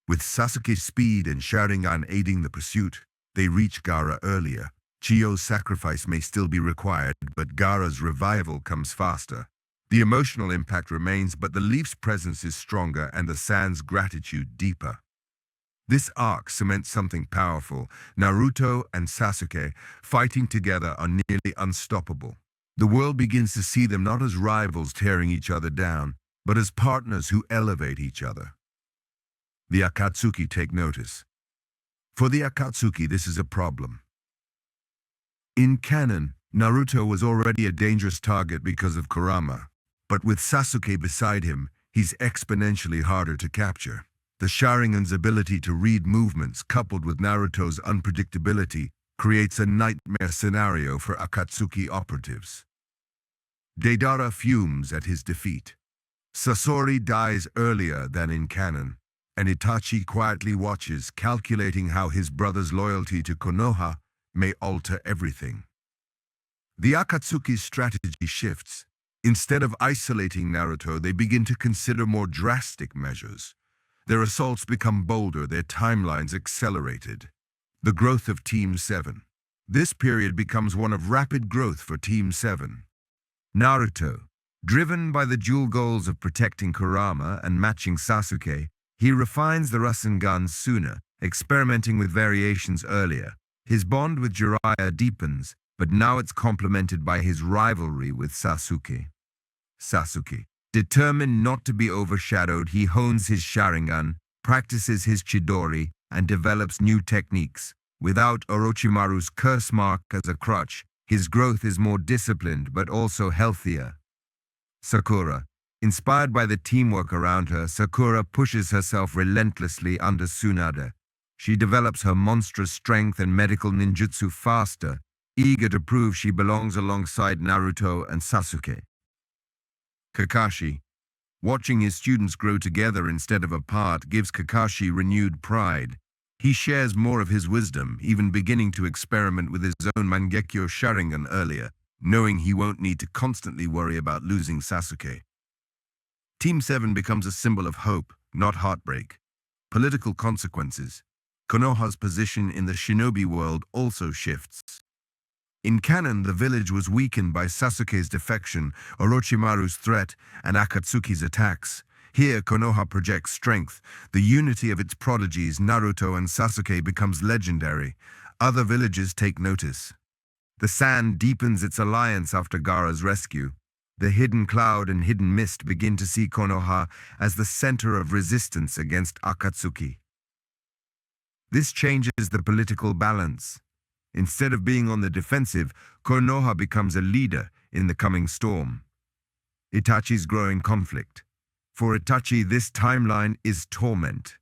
With Sasuke's speed and Sharingan aiding the pursuit, they reach Gaara earlier. Chiyo's sacrifice may still be required, but Gaara's revival comes faster. The emotional impact remains, but the Leaf's presence is stronger and the Sand's gratitude deeper. This arc cements something powerful. Naruto and Sasuke fighting together are nearly unstoppable. The world begins to see them not as rivals tearing each other down, but as partners who elevate each other. The Akatsuki take notice. For the Akatsuki, this is a problem. In canon, Naruto was already a dangerous target because of Kurama, but with Sasuke beside him, he's exponentially harder to capture. The Sharingan's ability to read movements, coupled with Naruto's unpredictability, creates a nightmare scenario for Akatsuki operatives. Deidara fumes at his defeat. Sasori dies earlier than in canon, and Itachi quietly watches, calculating how his brother's loyalty to Konoha may alter everything. The Akatsuki's strategy shifts. Instead of isolating Naruto, they begin to consider more drastic measures. Their assaults become bolder, their timelines accelerated. The growth of Team 7. This period becomes one of rapid growth for Team 7. Naruto. Driven by the dual goals of protecting Kurama and matching Sasuke, he refines the Rasengan sooner, experimenting with variations earlier. His bond with Jiraiya deepens, but now it's complemented by his rivalry with Sasuke. Sasuke. Determined not to be overshadowed, he hones his Sharingan, practices his Chidori, and develops new techniques. Without Orochimaru's curse mark as a crutch, his growth is more disciplined but also healthier. Sakura. Inspired by the teamwork around her, Sakura pushes herself relentlessly under Tsunade. She develops her monstrous strength and medical ninjutsu faster, eager to prove she belongs alongside Naruto and Sasuke. Kakashi. Watching his students grow together instead of apart gives Kakashi renewed pride. He shares more of his wisdom, even beginning to experiment with his own Mangekyo Sharingan earlier, knowing he won't need to constantly worry about losing Sasuke. Team 7 becomes a symbol of hope, not heartbreak. Political consequences. Konoha's position in the shinobi world also shifts. In canon, the village was weakened by Sasuke's defection, Orochimaru's threat, and Akatsuki's attacks. Here, Konoha projects strength. The unity of its prodigies, Naruto and Sasuke, becomes legendary. Other villages take notice. The Sand deepens its alliance after Gaara's rescue. The Hidden Cloud and Hidden Mist begin to see Konoha as the center of resistance against Akatsuki. This changes the political balance. Instead of being on the defensive, Konoha becomes a leader in the coming storm. Itachi's growing conflict. For Itachi, this timeline is torment.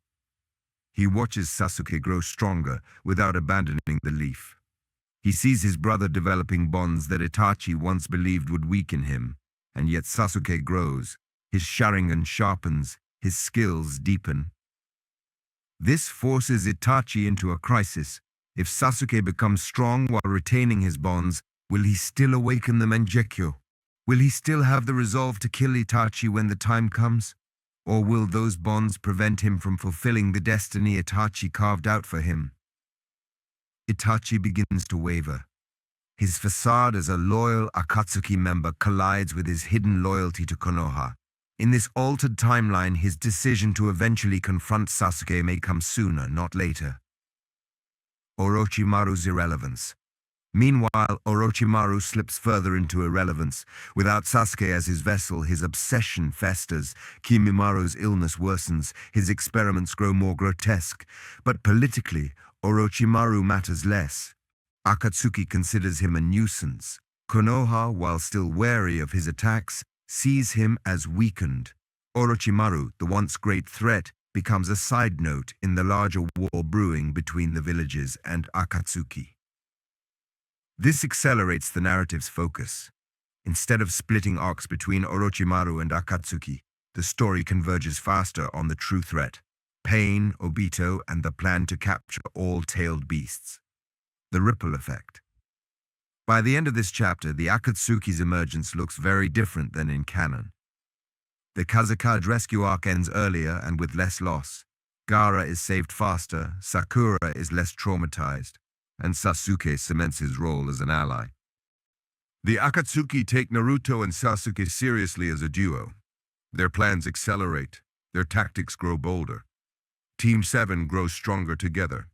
He watches Sasuke grow stronger without abandoning the leaf. He sees his brother developing bonds that Itachi once believed would weaken him, and yet Sasuke grows. His Sharingan sharpens, his skills deepen. This forces Itachi into a crisis. If Sasuke becomes strong while retaining his bonds, will he still awaken the Mangekyo? Will he still have the resolve to kill Itachi when the time comes? Or will those bonds prevent him from fulfilling the destiny Itachi carved out for him? Itachi begins to waver. His facade as a loyal Akatsuki member collides with his hidden loyalty to Konoha. In this altered timeline, his decision to eventually confront Sasuke may come sooner, not later. Orochimaru's irrelevance. Meanwhile, Orochimaru slips further into irrelevance. Without Sasuke as his vessel, his obsession festers. Kimimura's illness worsens, his experiments grow more grotesque. But politically, Orochimaru matters less. Akatsuki considers him a nuisance. Konoha, while still wary of his attacks, sees him as weakened. Orochimaru, the once great threat, becomes a side note in the larger war brewing between the villages and Akatsuki. This accelerates the narrative's focus. Instead of splitting arcs between Orochimaru and Akatsuki, the story converges faster on the true threat: Pain, Obito, and the plan to capture all tailed beasts. The ripple effect. By the end of this chapter, the Akatsuki's emergence looks very different than in canon. The Kazekage rescue arc ends earlier and with less loss. Gaara is saved faster, Sakura is less traumatized, and Sasuke cements his role as an ally. The Akatsuki take Naruto and Sasuke seriously as a duo. Their plans accelerate, their tactics grow bolder. Team 7 grows stronger together.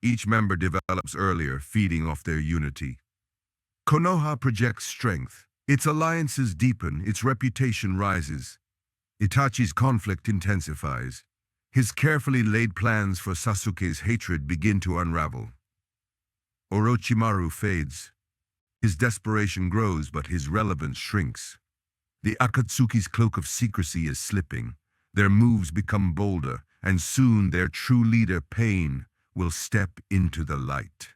Each member develops earlier, feeding off their unity. Konoha projects strength. Its alliances deepen, its reputation rises. Itachi's conflict intensifies. His carefully laid plans for Sasuke's hatred begin to unravel. Orochimaru fades. His desperation grows, but his relevance shrinks. The Akatsuki's cloak of secrecy is slipping. Their moves become bolder, and soon their true leader, Pain, will step into the light.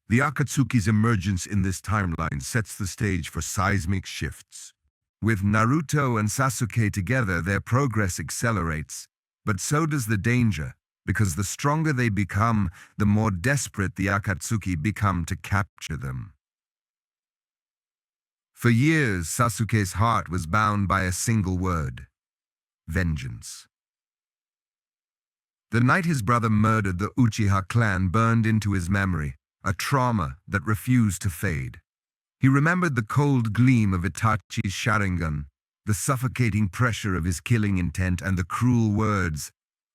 The Akatsuki's emergence in this timeline sets the stage for seismic shifts. With Naruto and Sasuke together, their progress accelerates, but so does the danger, because the stronger they become, the more desperate the Akatsuki become to capture them. For years, Sasuke's heart was bound by a single word: vengeance. The night his brother murdered the Uchiha clan burned into his memory, a trauma that refused to fade. He remembered the cold gleam of Itachi's Sharingan, the suffocating pressure of his killing intent, and the cruel words,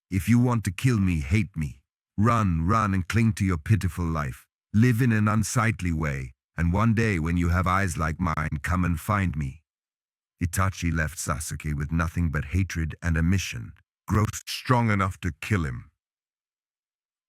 "If you want to kill me, hate me. Run, run and cling to your pitiful life. Live in an unsightly way, and one day when you have eyes like mine, come and find me." Itachi left Sasuke with nothing but hatred and a mission: grow strong enough to kill him.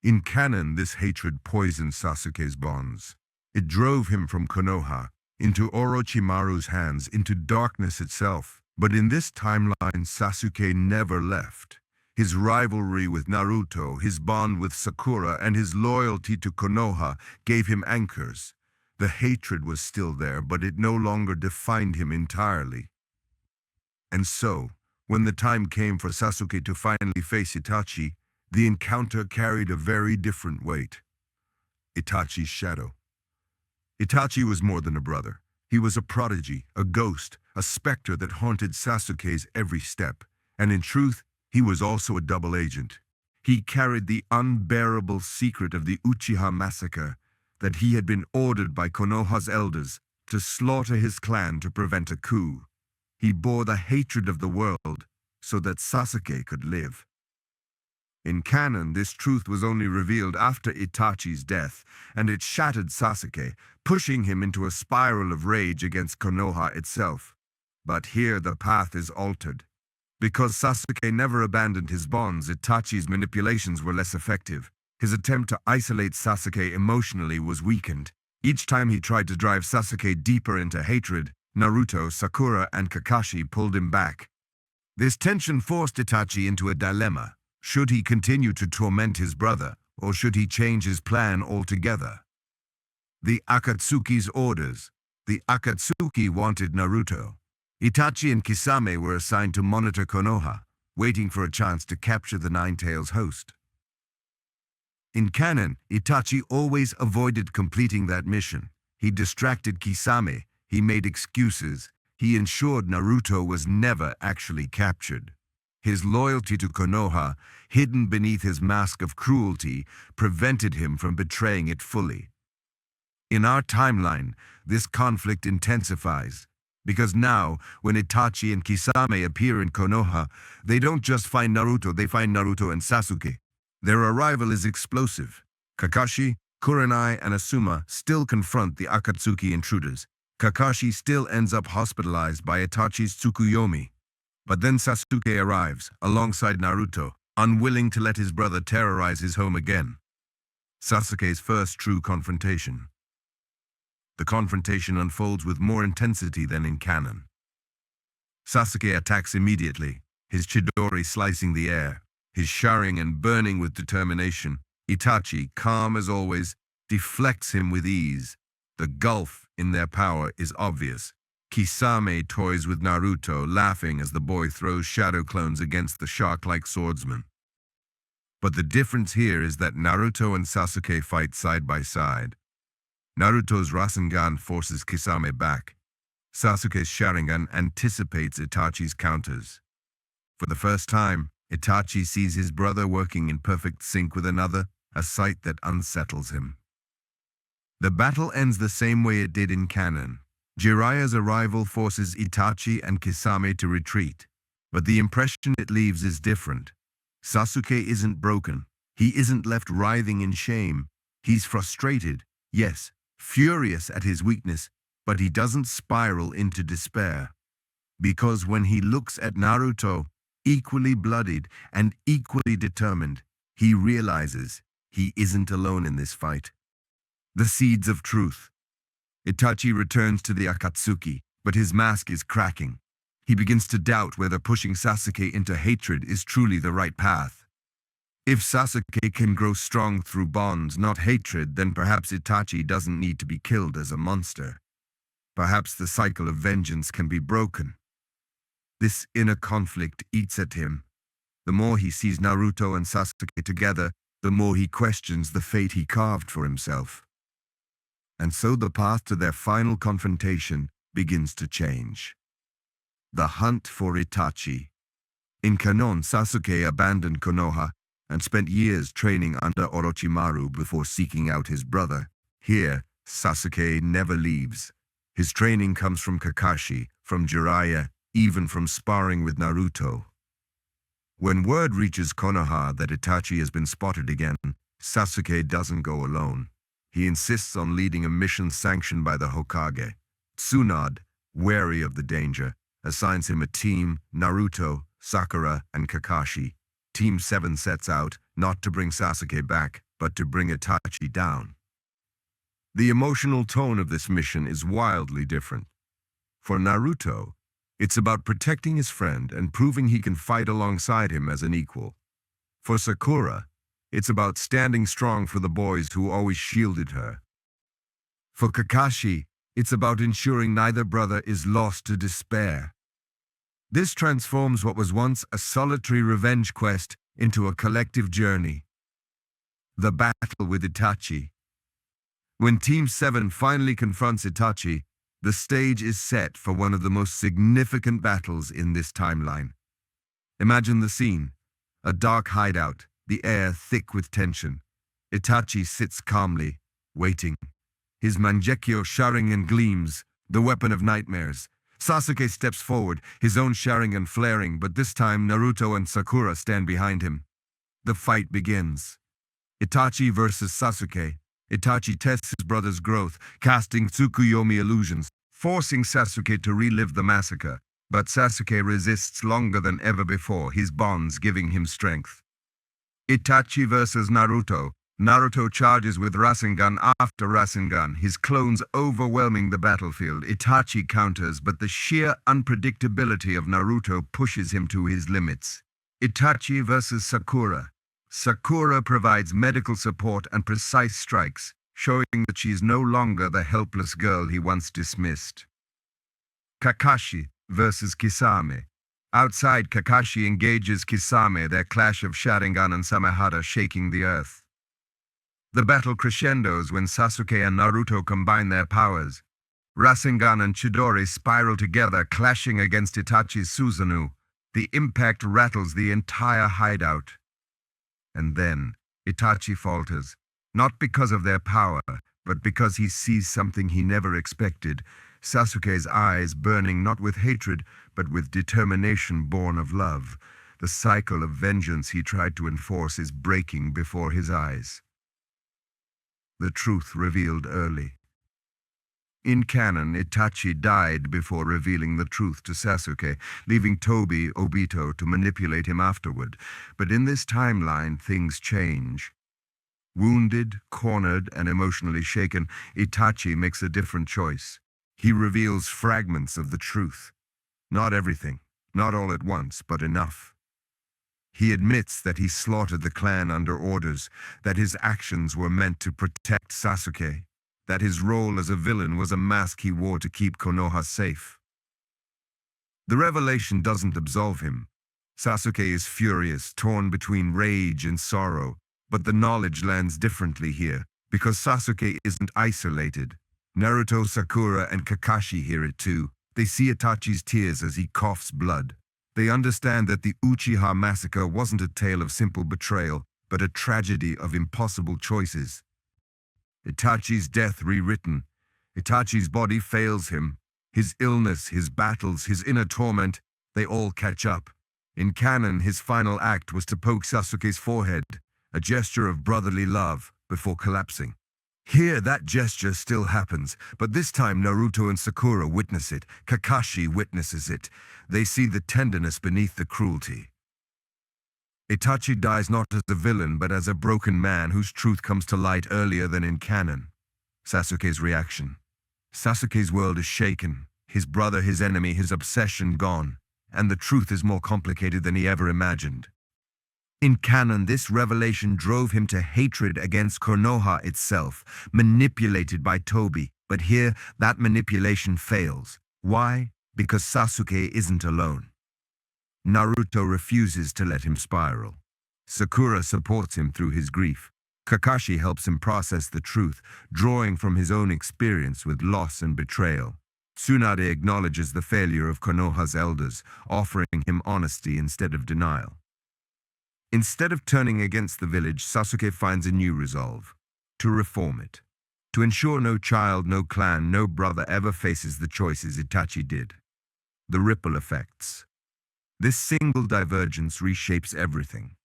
In canon, this hatred poisoned Sasuke's bonds. It drove him from Konoha, into Orochimaru's hands, into darkness itself. But in this timeline, Sasuke never left. His rivalry with Naruto, his bond with Sakura, and his loyalty to Konoha gave him anchors. The hatred was still there, but it no longer defined him entirely. And so, when the time came for Sasuke to finally face Itachi, the encounter carried a very different weight. Itachi's shadow. Itachi was more than a brother. He was a prodigy, a ghost, a specter that haunted Sasuke's every step. And in truth, he was also a double agent. He carried the unbearable secret of the Uchiha massacre, that he had been ordered by Konoha's elders to slaughter his clan to prevent a coup. He bore the hatred of the world so that Sasuke could live. In canon, this truth was only revealed after Itachi's death, and it shattered Sasuke, pushing him into a spiral of rage against Konoha itself. But here the path is altered. Because Sasuke never abandoned his bonds, Itachi's manipulations were less effective. His attempt to isolate Sasuke emotionally was weakened. Each time he tried to drive Sasuke deeper into hatred, Naruto, Sakura, and Kakashi pulled him back. This tension forced Itachi into a dilemma. Should he continue to torment his brother, or should he change his plan altogether? The Akatsuki's orders. The Akatsuki wanted Naruto. Itachi and Kisame were assigned to monitor Konoha, waiting for a chance to capture the Nine-Tails host. In canon, Itachi always avoided completing that mission. He distracted Kisame, he made excuses, he ensured Naruto was never actually captured. His loyalty to Konoha, hidden beneath his mask of cruelty, prevented him from betraying it fully. In our timeline, this conflict intensifies, because now, when Itachi and Kisame appear in Konoha, they don't just find Naruto, they find Naruto and Sasuke. Their arrival is explosive. Kakashi, Kurenai, and Asuma still confront the Akatsuki intruders. Kakashi still ends up hospitalized by Itachi's Tsukuyomi. But then Sasuke arrives, alongside Naruto, unwilling to let his brother terrorize his home again. Sasuke's first true confrontation. The confrontation unfolds with more intensity than in canon. Sasuke attacks immediately, his Chidori slicing the air, his Sharingan burning with determination. Itachi, calm as always, deflects him with ease. The gulf in their power is obvious. Kisame toys with Naruto, laughing as the boy throws shadow clones against the shark-like swordsman. But the difference here is that Naruto and Sasuke fight side by side. Naruto's Rasengan forces Kisame back. Sasuke's Sharingan anticipates Itachi's counters. For the first time, Itachi sees his brother working in perfect sync with another, a sight that unsettles him. The battle ends the same way it did in canon. Jiraiya's arrival forces Itachi and Kisame to retreat, but the impression it leaves is different. Sasuke isn't broken. He isn't left writhing in shame. He's frustrated, yes, furious at his weakness, but he doesn't spiral into despair. Because when he looks at Naruto, equally bloodied and equally determined, he realizes he isn't alone in this fight. The seeds of truth. Itachi returns to the Akatsuki, but his mask is cracking. He begins to doubt whether pushing Sasuke into hatred is truly the right path. If Sasuke can grow strong through bonds, not hatred, then perhaps Itachi doesn't need to be killed as a monster. Perhaps the cycle of vengeance can be broken. This inner conflict eats at him. The more he sees Naruto and Sasuke together, the more he questions the fate he carved for himself. And so the path to their final confrontation begins to change. The hunt for Itachi. In canon, Sasuke abandoned Konoha and spent years training under Orochimaru before seeking out his brother. Here, Sasuke never leaves. His training comes from Kakashi, from Jiraiya, even from sparring with Naruto. When word reaches Konoha that Itachi has been spotted again, Sasuke doesn't go alone. He insists on leading a mission sanctioned by the Hokage. Tsunade, wary of the danger, assigns him a team: Naruto, Sakura, and Kakashi. Team 7 sets out, not to bring Sasuke back, but to bring Itachi down. The emotional tone of this mission is wildly different. For Naruto, it's about protecting his friend and proving he can fight alongside him as an equal. For Sakura, it's about standing strong for the boys who always shielded her. For Kakashi, it's about ensuring neither brother is lost to despair. This transforms what was once a solitary revenge quest into a collective journey. The battle with Itachi. When Team 7 finally confronts Itachi, the stage is set for one of the most significant battles in this timeline. Imagine the scene: a dark hideout, the air thick with tension. Itachi sits calmly, waiting. His Mangekyo Sharingan gleams, the weapon of nightmares. Sasuke steps forward, his own Sharingan flaring, but this time Naruto and Sakura stand behind him. The fight begins. Itachi versus Sasuke. Itachi tests his brother's growth, casting Tsukuyomi illusions, forcing Sasuke to relive the massacre. But Sasuke resists longer than ever before, his bonds giving him strength. Itachi versus Naruto. Naruto charges with Rasengan after Rasengan, his clones overwhelming the battlefield. Itachi counters, but the sheer unpredictability of Naruto pushes him to his limits. Itachi versus Sakura. Sakura provides medical support and precise strikes. showing that she is no longer the helpless girl he once dismissed. Kakashi versus Kisame. Outside, Kakashi engages Kisame, their clash of Sharingan and Samehada shaking the earth. The battle crescendos when Sasuke and Naruto combine their powers. Rasengan and Chidori spiral together, clashing against Itachi's Susanoo. The impact rattles the entire hideout. And then, Itachi falters, not because of their power, but because he sees something he never expected. Sasuke's eyes burning not with hatred, but with determination born of love. The cycle of vengeance he tried to enforce is breaking before his eyes. The truth revealed early. In canon, Itachi died before revealing the truth to Sasuke, leaving Tobi, Obito, to manipulate him afterward. But in this timeline, things change. Wounded, cornered, and emotionally shaken, Itachi makes a different choice. He reveals fragments of the truth. Not everything, not all at once, but enough. He admits that he slaughtered the clan under orders, that his actions were meant to protect Sasuke, that his role as a villain was a mask he wore to keep Konoha safe. The revelation doesn't absolve him. Sasuke is furious, torn between rage and sorrow, but the knowledge lands differently here, because Sasuke isn't isolated. Naruto, Sakura, and Kakashi hear it too. They see Itachi's tears as he coughs blood. They understand that the Uchiha massacre wasn't a tale of simple betrayal, but a tragedy of impossible choices. Itachi's death rewritten. Itachi's body fails him. His illness, his battles, his inner torment, they all catch up. In canon, his final act was to poke Sasuke's forehead, a gesture of brotherly love, before collapsing. Here, that gesture still happens, but this time Naruto and Sakura witness it. Kakashi witnesses it. They see the tenderness beneath the cruelty. Itachi dies not as a villain, but as a broken man whose truth comes to light earlier than in canon. Sasuke's reaction. Sasuke's world is shaken. His brother, his enemy, his obsession gone. And the truth is more complicated than he ever imagined. In canon, this revelation drove him to hatred against Konoha itself, manipulated by Tobi. But here, that manipulation fails. Why? Because Sasuke isn't alone. Naruto refuses to let him spiral. Sakura supports him through his grief. Kakashi helps him process the truth, drawing from his own experience with loss and betrayal. Tsunade acknowledges the failure of Konoha's elders, offering him honesty instead of denial. Instead of turning against the village, Sasuke finds a new resolve: to reform it. To ensure no child, no clan, no brother ever faces the choices Itachi did. The ripple effects. This single divergence reshapes everything.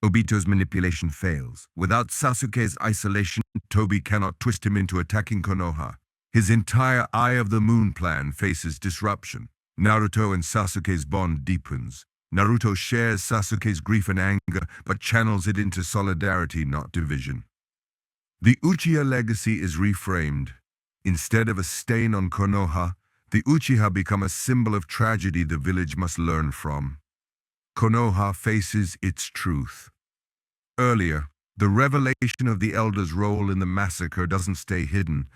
Obito's manipulation fails. Without Sasuke's isolation, Tobi cannot twist him into attacking Konoha. His entire Eye of the Moon plan faces disruption. Naruto and Sasuke's bond deepens. Naruto shares Sasuke's grief and anger, but channels it into solidarity, not division. The Uchiha legacy is reframed. Instead of a stain on Konoha, the Uchiha become a symbol of tragedy the village must learn from. Konoha faces its truth. Earlier, the revelation of the elders' role in the massacre doesn't stay hidden.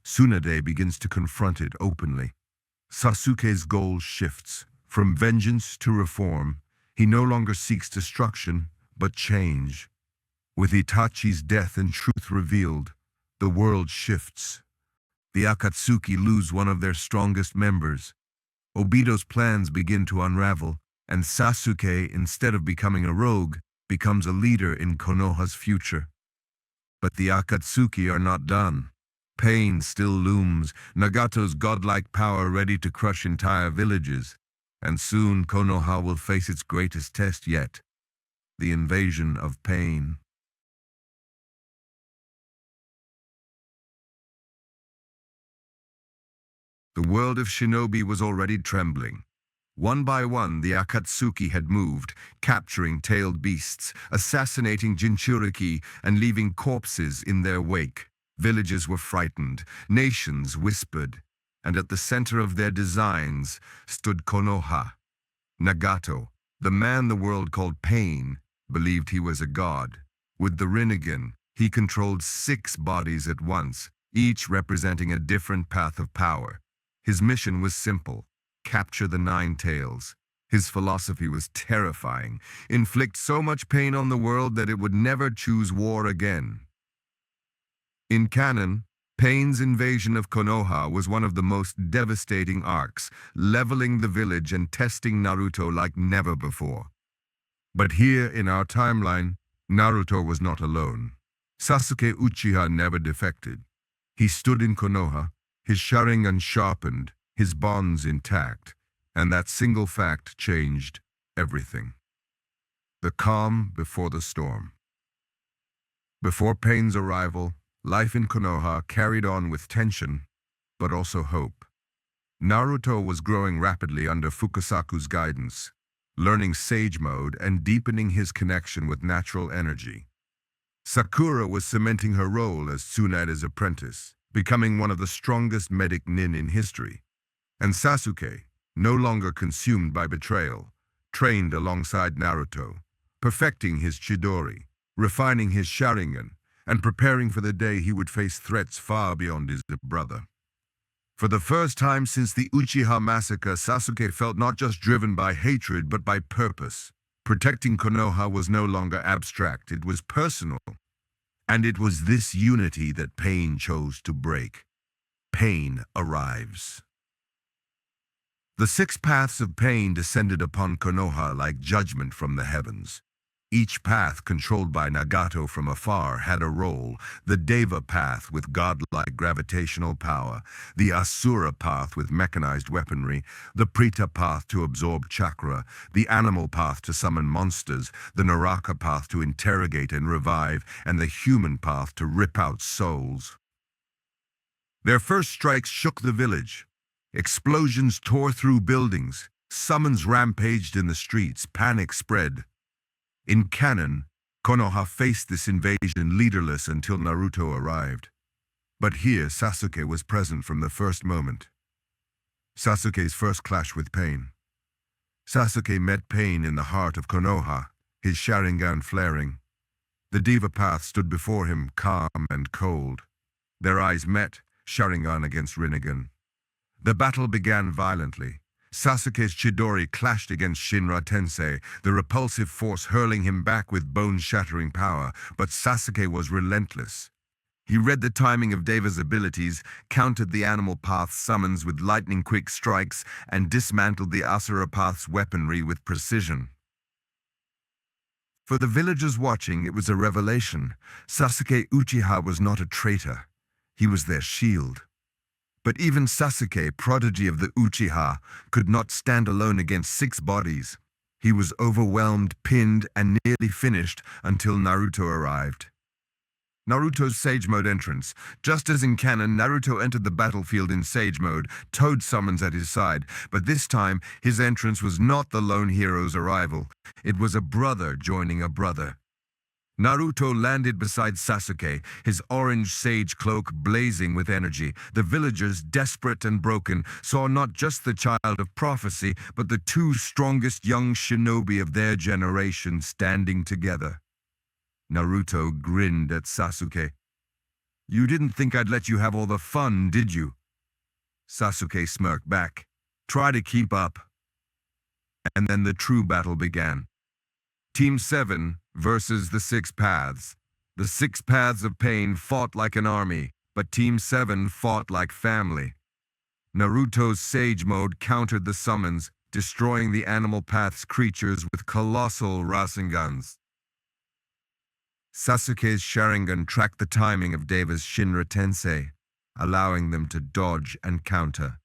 Tsunade begins to confront it openly. Sasuke's goal shifts. From vengeance to reform, he no longer seeks destruction, but change. With Itachi's death and truth revealed, the world shifts. The Akatsuki lose one of their strongest members. Obito's plans begin to unravel, and Sasuke, instead of becoming a rogue, becomes a leader in Konoha's future. But the Akatsuki are not done. Pain still looms, Nagato's godlike power ready to crush entire villages. And soon Konoha will face its greatest test yet, the invasion of pain. The world of shinobi was already trembling. One by one, the Akatsuki had moved, capturing tailed beasts, assassinating Jinchuriki, and leaving corpses in their wake. Villages were frightened, nations whispered, and at the center of their designs stood Konoha. Nagato, the man the world called Pain, believed he was a god. With the Rinnegan, He controlled 6 bodies at once, each representing a different path of power. His mission was simple: capture the 9 tails. His philosophy was terrifying: inflict so much pain on the world that it would never choose war again. In canon, Pain's invasion of Konoha was one of the most devastating arcs, leveling the village and testing Naruto like never before. But here in our timeline, Naruto was not alone. Sasuke Uchiha never defected. He stood in Konoha, his Sharingan sharpened, his bonds intact, and that single fact changed everything. The calm before the storm. Before Pain's arrival, life in Konoha carried on with tension, but also hope. Naruto was growing rapidly under Fukasaku's guidance, learning Sage Mode and deepening his connection with natural energy. Sakura was cementing her role as Tsunade's apprentice, becoming one of the strongest medic nin in history. And Sasuke, no longer consumed by betrayal, trained alongside Naruto, perfecting his Chidori, refining his Sharingan, and preparing for the day he would face threats far beyond his brother. For the first time since the Uchiha massacre, Sasuke felt not just driven by hatred but by purpose. Protecting Konoha was no longer abstract, it was personal. And it was this unity that Pain chose to break. Pain arrives. The 6 paths of pain descended upon Konoha like judgment from the heavens. Each path, controlled by Nagato from afar, had a role: the Deva path with godlike gravitational power, the Asura path with mechanized weaponry, the Prita path to absorb chakra, the animal path to summon monsters, the Naraka path to interrogate and revive, and the human path to rip out souls. Their first strikes shook the village. Explosions tore through buildings, summons rampaged in the streets, panic spread. In canon, Konoha faced this invasion leaderless until Naruto arrived. But here, Sasuke was present from the first moment. Sasuke's first clash with Pain. Sasuke met Pain in the heart of Konoha, his Sharingan flaring. The Deva path stood before him, calm and cold. Their eyes met, Sharingan against Rinnegan. The battle began violently. Sasuke's Chidori clashed against Shinra Tensei, the repulsive force hurling him back with bone-shattering power, but Sasuke was relentless. He read the timing of Deva's abilities, countered the animal path's summons with lightning-quick strikes, and dismantled the Asura path's weaponry with precision. For the villagers watching, it was a revelation. Sasuke Uchiha was not a traitor. He was their shield. But even Sasuke, prodigy of the Uchiha, could not stand alone against 6 bodies. He was overwhelmed, pinned, and nearly finished until Naruto arrived. Naruto's Sage Mode entrance. Just as in canon, Naruto entered the battlefield in Sage Mode, Toad summons at his side, but this time his entrance was not the lone hero's arrival. It was a brother joining a brother. Naruto landed beside Sasuke, his orange sage cloak blazing with energy. The villagers, desperate and broken, saw not just the child of prophecy, but the 2 strongest young shinobi of their generation standing together. Naruto grinned at Sasuke. "You didn't think I'd let you have all the fun, did you?" Sasuke smirked back. "Try to keep up." And then the true battle began. Team 7 versus the 6 paths. The 6 paths of pain fought like an army, but Team 7 fought like family. Naruto's Sage Mode countered the summons, destroying the animal path's creatures with colossal Rasengans. Sasuke's Sharingan tracked the timing of Deva's Shinra Tensei, allowing them to dodge and counter.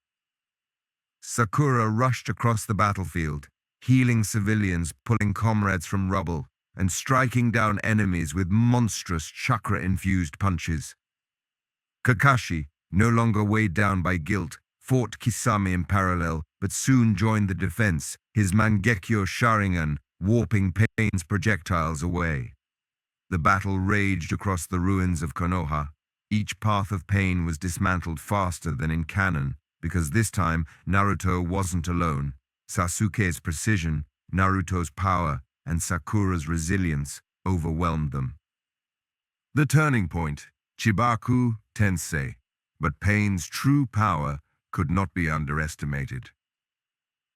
Sakura rushed across the battlefield, healing civilians, pulling comrades from rubble, and striking down enemies with monstrous chakra-infused punches. Kakashi, no longer weighed down by guilt, fought Kisame in parallel, but soon joined the defense, his Mangekyo Sharingan warping Pain's projectiles away. The battle raged across the ruins of Konoha. Each path of Pain was dismantled faster than in canon, because this time Naruto wasn't alone. Sasuke's precision, Naruto's power, and Sakura's resilience overwhelmed them. The turning point, Chibaku Tensei. But pain's true power could not be underestimated.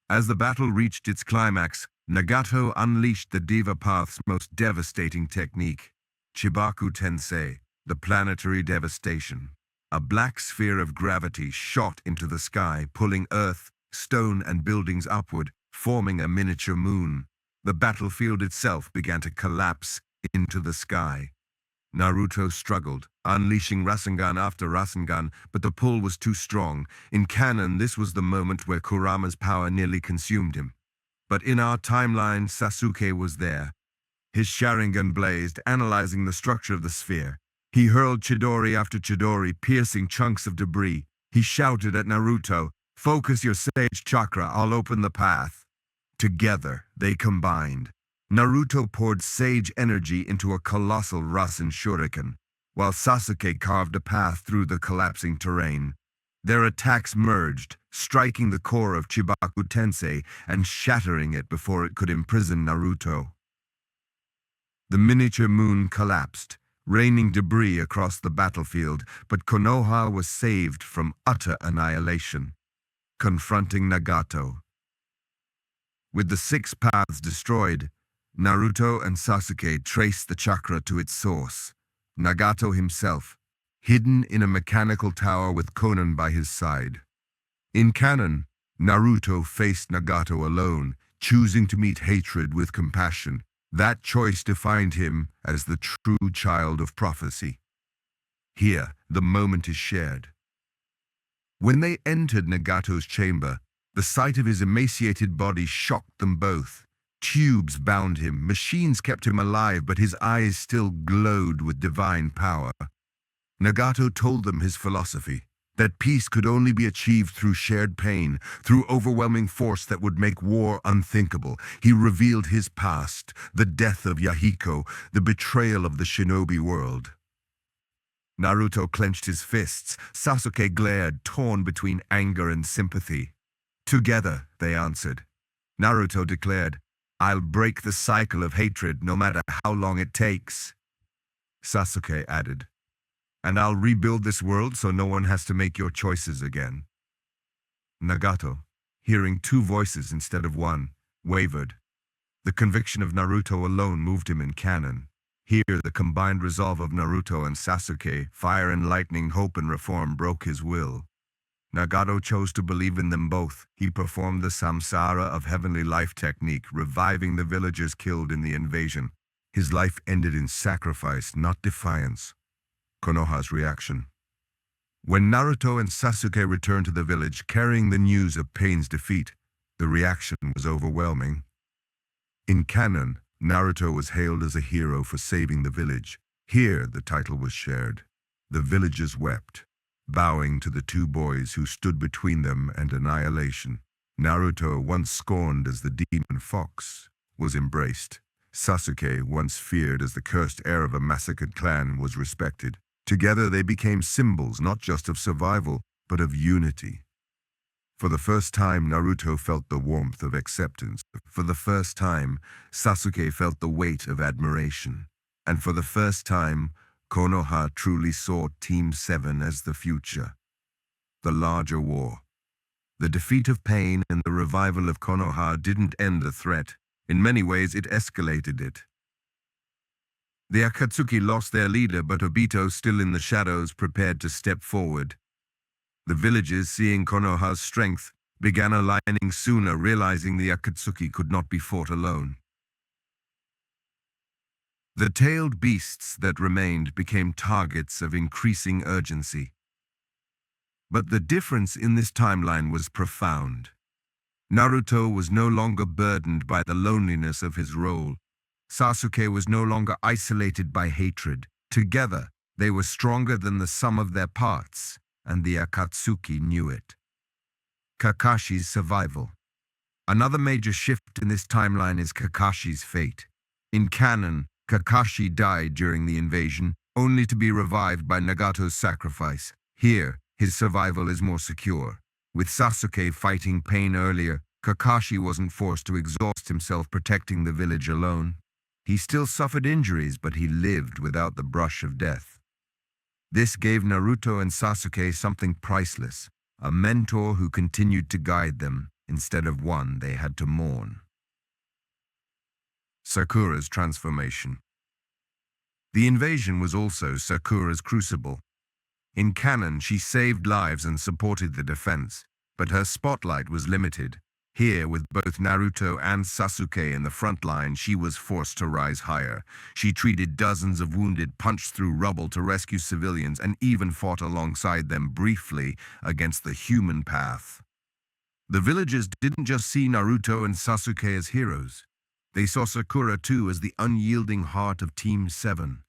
As the battle reached its climax, Nagato unleashed the Diva Path's most devastating technique, Chibaku Tensei, the planetary devastation. A black sphere of gravity shot into the sky, pulling earth, stone, and buildings upward, forming a miniature moon. The battlefield itself began to collapse into the sky. Naruto struggled, unleashing Rasengan after Rasengan, but the pull was too strong. In canon, this was the moment where Kurama's power nearly consumed him. But in our timeline, Sasuke was there. His Sharingan blazed, analyzing the structure of the sphere. He hurled Chidori after Chidori, piercing chunks of debris. He shouted at Naruto, "Focus your sage chakra, I'll open the path." Together, they combined. Naruto poured sage energy into a colossal Rasen Shuriken, while Sasuke carved a path through the collapsing terrain. Their attacks merged, striking the core of Chibaku Tensei and shattering it before it could imprison Naruto. The miniature moon collapsed, raining debris across the battlefield, but Konoha was saved from utter annihilation. Confronting Nagato. With the 6 paths destroyed, Naruto and Sasuke traced the chakra to its source. Nagato himself, hidden in a mechanical tower with Konan by his side. In canon, Naruto faced Nagato alone, choosing to meet hatred with compassion. That choice defined him as the true child of prophecy. Here, the moment is shared. When they entered Nagato's chamber, the sight of his emaciated body shocked them both. Tubes bound him, machines kept him alive, but his eyes still glowed with divine power. Nagato told them his philosophy, that peace could only be achieved through shared pain, through overwhelming force that would make war unthinkable. He revealed his past, the death of Yahiko, the betrayal of the shinobi world. Naruto clenched his fists. Sasuke glared, torn between anger and sympathy. Together, they answered. Naruto declared, "I'll break the cycle of hatred no matter how long it takes." Sasuke added, "And I'll rebuild this world so no one has to make your choices again." Nagato, hearing 2 voices instead of 1, wavered. The conviction of Naruto alone moved him in canon. Here, the combined resolve of Naruto and Sasuke, fire and lightning, hope and reform, broke his will. Nagato chose to believe in them both. He performed the samsara of heavenly life technique, reviving the villagers killed in the invasion. His life ended in sacrifice, not defiance. Konoha's reaction. When Naruto and Sasuke returned to the village, carrying the news of Pain's defeat, the reaction was overwhelming. In canon, Naruto was hailed as a hero for saving the village. Here, the title was shared. The villagers wept, bowing to the 2 boys who stood between them and annihilation. Naruto, once scorned as the demon fox, was embraced. Sasuke, once feared as the cursed heir of a massacred clan, was respected. Together they became symbols not just of survival, but of unity. For the first time, Naruto felt the warmth of acceptance. For the first time, Sasuke felt the weight of admiration. And for the first time, Konoha truly saw Team 7 as the future. The larger war. The defeat of Pain and the revival of Konoha didn't end the threat. In many ways, it escalated it. The Akatsuki lost their leader, but Obito, still in the shadows, prepared to step forward. The villagers, seeing Konoha's strength, began aligning sooner, realizing the Akatsuki could not be fought alone. The tailed beasts that remained became targets of increasing urgency. But the difference in this timeline was profound. Naruto was no longer burdened by the loneliness of his role. Sasuke was no longer isolated by hatred. Together, they were stronger than the sum of their parts, and the Akatsuki knew it. Kakashi's survival. Another major shift in this timeline is Kakashi's fate. In canon, Kakashi died during the invasion, only to be revived by Nagato's sacrifice. Here, his survival is more secure. With Sasuke fighting Pain earlier, Kakashi wasn't forced to exhaust himself protecting the village alone. He still suffered injuries, but he lived without the brush of death. This gave Naruto and Sasuke something priceless, a mentor who continued to guide them instead of one they had to mourn. Sakura's transformation. The invasion was also Sakura's crucible. In canon, she saved lives and supported the defense, but her spotlight was limited. Here, with both Naruto and Sasuke in the front line, she was forced to rise higher. She treated dozens of wounded, punched through rubble to rescue civilians, and even fought alongside them briefly against the human path. The villagers didn't just see Naruto and Sasuke as heroes. They saw Sakura too as the unyielding heart of Team 7.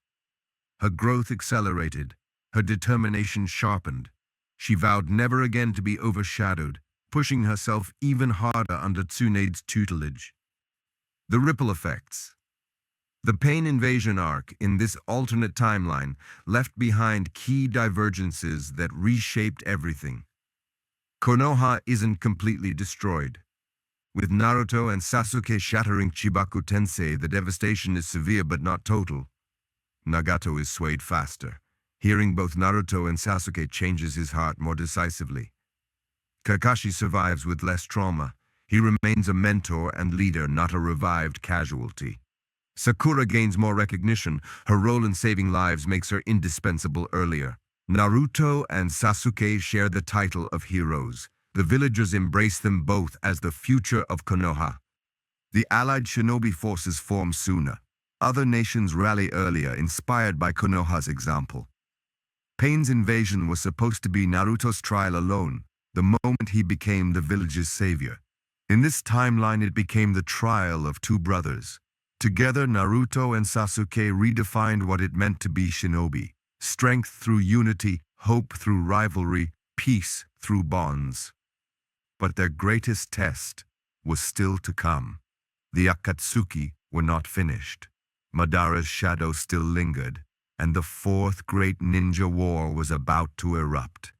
Her growth accelerated, her determination sharpened. She vowed never again to be overshadowed, pushing herself even harder under Tsunade's tutelage. The ripple effects. The Pain Invasion arc in this alternate timeline left behind key divergences that reshaped everything. Konoha isn't completely destroyed. With Naruto and Sasuke shattering Chibaku Tensei, the devastation is severe but not total. Nagato is swayed faster. Hearing both Naruto and Sasuke changes his heart more decisively. Kakashi survives with less trauma. He remains a mentor and leader, not a revived casualty. Sakura gains more recognition. Her role in saving lives makes her indispensable earlier. Naruto and Sasuke share the title of heroes. The villagers embrace them both as the future of Konoha. The allied shinobi forces form sooner. Other nations rally earlier, inspired by Konoha's example. Pain's invasion was supposed to be Naruto's trial alone, the moment he became the village's savior. In this timeline, it became the trial of two brothers. Together, Naruto and Sasuke redefined what it meant to be shinobi. Strength through unity, hope through rivalry, peace through bonds. But their greatest test was still to come. The Akatsuki were not finished. Madara's shadow still lingered, and the fourth great ninja war was about to erupt.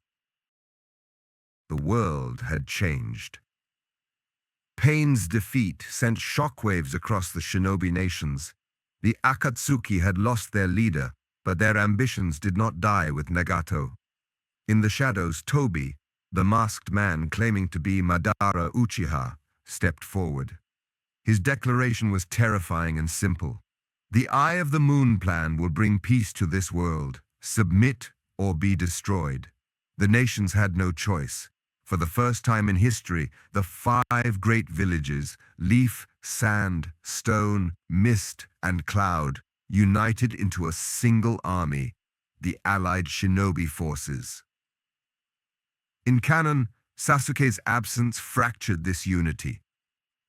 The world had changed. Pain's defeat sent shockwaves across the shinobi nations. The Akatsuki had lost their leader, but their ambitions did not die with Nagato. In the shadows, Tobi, the masked man claiming to be Madara Uchiha, stepped forward. His declaration was terrifying and simple. The Eye of the Moon plan will bring peace to this world. Submit or be destroyed. The nations had no choice. For the first time in history, the 5 great villages, Leaf, Sand, Stone, Mist, and Cloud, united into a single army, the allied shinobi forces. In canon, Sasuke's absence fractured this unity.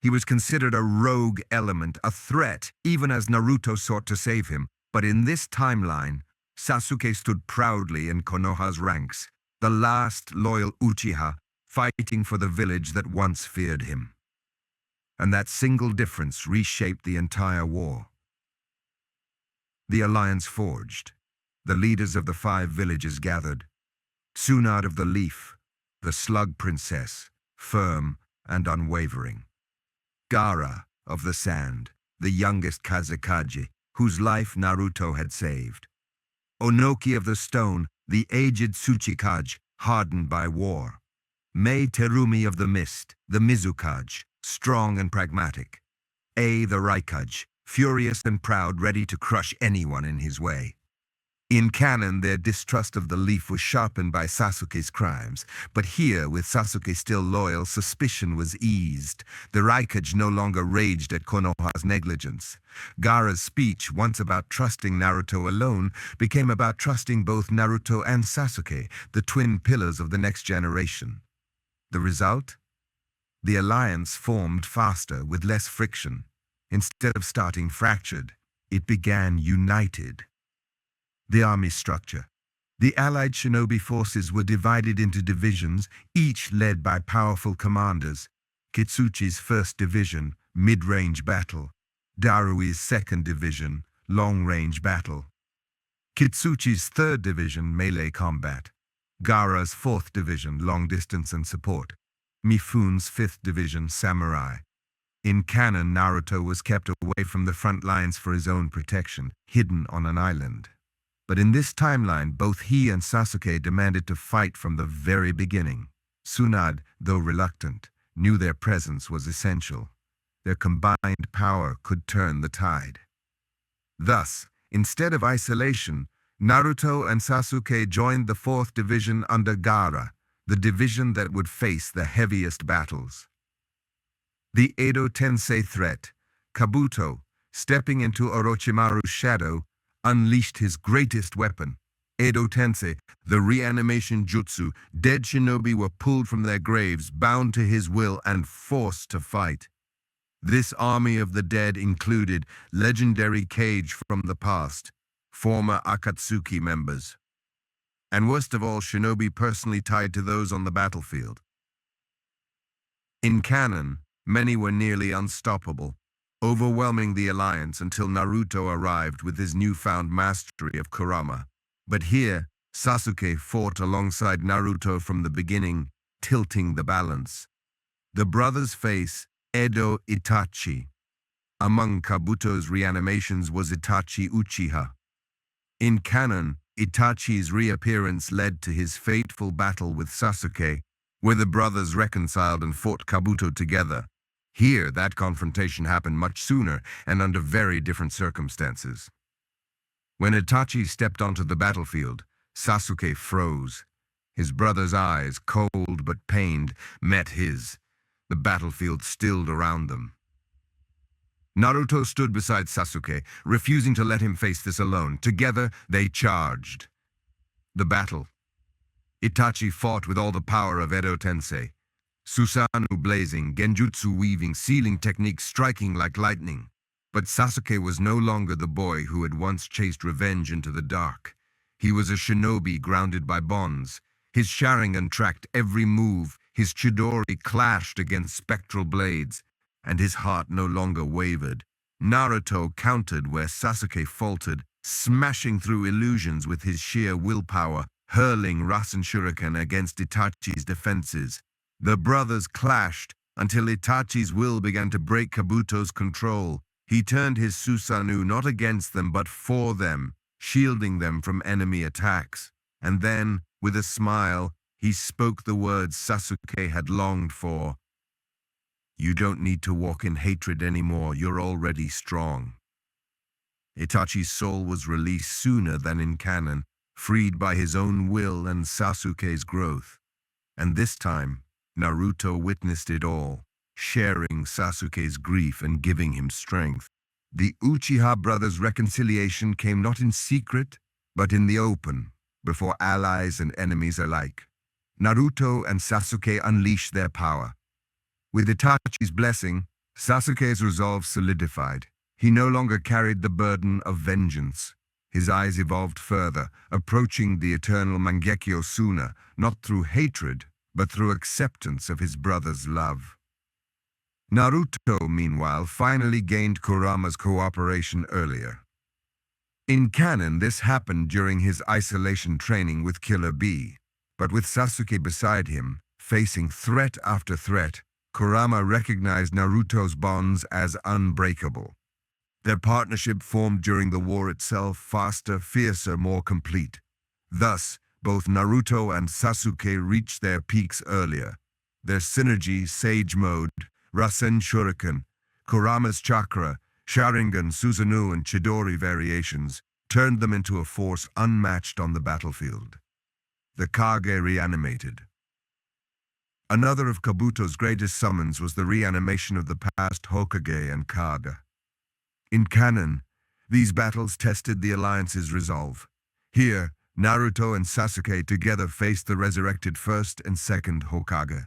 He was considered a rogue element, a threat, even as Naruto sought to save him. But in this timeline, Sasuke stood proudly in Konoha's ranks, the last loyal Uchiha, fighting for the village that once feared him. And that single difference reshaped the entire war. The alliance forged. The leaders of the 5 villages gathered. Tsunade of the Leaf, the Slug Princess, firm and unwavering. Gaara of the Sand, the youngest Kazekage, whose life Naruto had saved. Onoki of the Stone, the aged Tsuchikage, hardened by war. Mei Terumi of the Mist, the Mizukage, strong and pragmatic. The Raikage, furious and proud, ready to crush anyone in his way. In canon, their distrust of the Leaf was sharpened by Sasuke's crimes, but here, with Sasuke still loyal, suspicion was eased. The Raikage no longer raged at Konoha's negligence. Gaara's speech, once about trusting Naruto alone, became about trusting both Naruto and Sasuke, the twin pillars of the next generation. The result? The alliance formed faster, with less friction. Instead of starting fractured, it began united. The army structure. The allied shinobi forces were divided into divisions, each led by powerful commanders. Kitsuchi's 1st Division, mid-range battle. Darui's 2nd Division, long-range battle. Kitsuchi's 3rd Division, melee combat. Gaara's 4th Division, long distance and support. Mifune's 5th Division, samurai. In canon, Naruto was kept away from the front lines for his own protection, hidden on an island. But in this timeline, both he and Sasuke demanded to fight from the very beginning. Tsunade, though reluctant, knew their presence was essential. Their combined power could turn the tide. Thus, instead of isolation, Naruto and Sasuke joined the 4th Division under Gaara, the division that would face the heaviest battles. The Edo Tensei threat, Kabuto, stepping into Orochimaru's shadow, unleashed his greatest weapon. Edo Tensei, the reanimation jutsu. Dead shinobi were pulled from their graves, bound to his will, and forced to fight. This army of the dead included legendary Kage from the past, former Akatsuki members, and worst of all, shinobi personally tied to those on the battlefield. In canon, many were nearly unstoppable, overwhelming the alliance until Naruto arrived with his newfound mastery of Kurama. But here, Sasuke fought alongside Naruto from the beginning, tilting the balance. The brothers face Edo Itachi. Among Kabuto's reanimations was Itachi Uchiha. In canon, Itachi's reappearance led to his fateful battle with Sasuke, where the brothers reconciled and fought Kabuto together. Here, that confrontation happened much sooner and under very different circumstances. When Itachi stepped onto the battlefield, Sasuke froze. His brother's eyes, cold but pained, met his. The battlefield stilled around them. Naruto stood beside Sasuke, refusing to let him face this alone. Together, they charged. The battle. Itachi fought with all the power of Edo Tensei. Susanoo blazing, genjutsu weaving, sealing techniques striking like lightning. But Sasuke was no longer the boy who had once chased revenge into the dark. He was a shinobi grounded by bonds. His Sharingan tracked every move, his Chidori clashed against spectral blades, and his heart no longer wavered. Naruto countered where Sasuke faltered, smashing through illusions with his sheer willpower, hurling Rasen Shuriken against Itachi's defenses. The brothers clashed until Itachi's will began to break Kabuto's control. He turned his Susanoo not against them but for them, shielding them from enemy attacks. And then, with a smile, he spoke the words Sasuke had longed for. "You don't need to walk in hatred anymore, you're already strong." Itachi's soul was released sooner than in canon, freed by his own will and Sasuke's growth. And this time, Naruto witnessed it all, sharing Sasuke's grief and giving him strength. The Uchiha brothers' reconciliation came not in secret, but in the open, before allies and enemies alike. Naruto and Sasuke unleashed their power. With Itachi's blessing, Sasuke's resolve solidified. He no longer carried the burden of vengeance. His eyes evolved further, approaching the eternal Mangekyo sooner, not through hatred, but through acceptance of his brother's love. Naruto, meanwhile, finally gained Kurama's cooperation earlier. In canon, this happened during his isolation training with Killer Bee, but with Sasuke beside him, facing threat after threat, Kurama recognized Naruto's bonds as unbreakable. Their partnership formed during the war itself, faster, fiercer, more complete. Thus, both Naruto and Sasuke reached their peaks earlier. Their synergy, Sage Mode, Rasen Shuriken, Kurama's Chakra, Sharingan, Susanoo, and Chidori variations turned them into a force unmatched on the battlefield. The Kage reanimated. Another of Kabuto's greatest summons was the reanimation of the past Hokage and Kage. In canon, these battles tested the alliance's resolve. Here, Naruto and Sasuke together faced the resurrected first and second Hokage.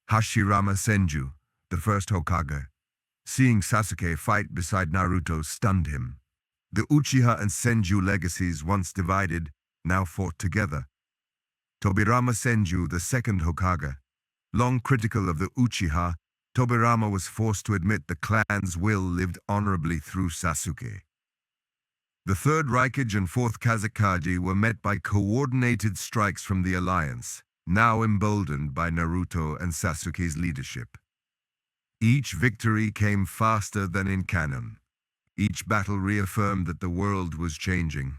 Hashirama Senju, the first Hokage, seeing Sasuke fight beside Naruto stunned him. The Uchiha and Senju legacies, once divided, now fought together. Tobirama Senju, the second Hokage. Long critical of the Uchiha, Tobirama was forced to admit the clan's will lived honorably through Sasuke. The third Raikage and fourth Kazekage were met by coordinated strikes from the alliance, now emboldened by Naruto and Sasuke's leadership. Each victory came faster than in canon. Each battle reaffirmed that the world was changing.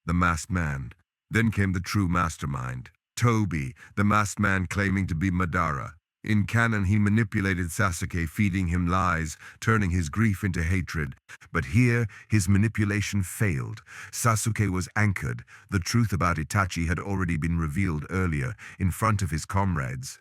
The masked man. Then came the true mastermind, Toby, the masked man claiming to be Madara. In canon, he manipulated Sasuke, feeding him lies, turning his grief into hatred. But here, his manipulation failed. Sasuke was anchored. The truth about Itachi had already been revealed earlier, in front of his comrades.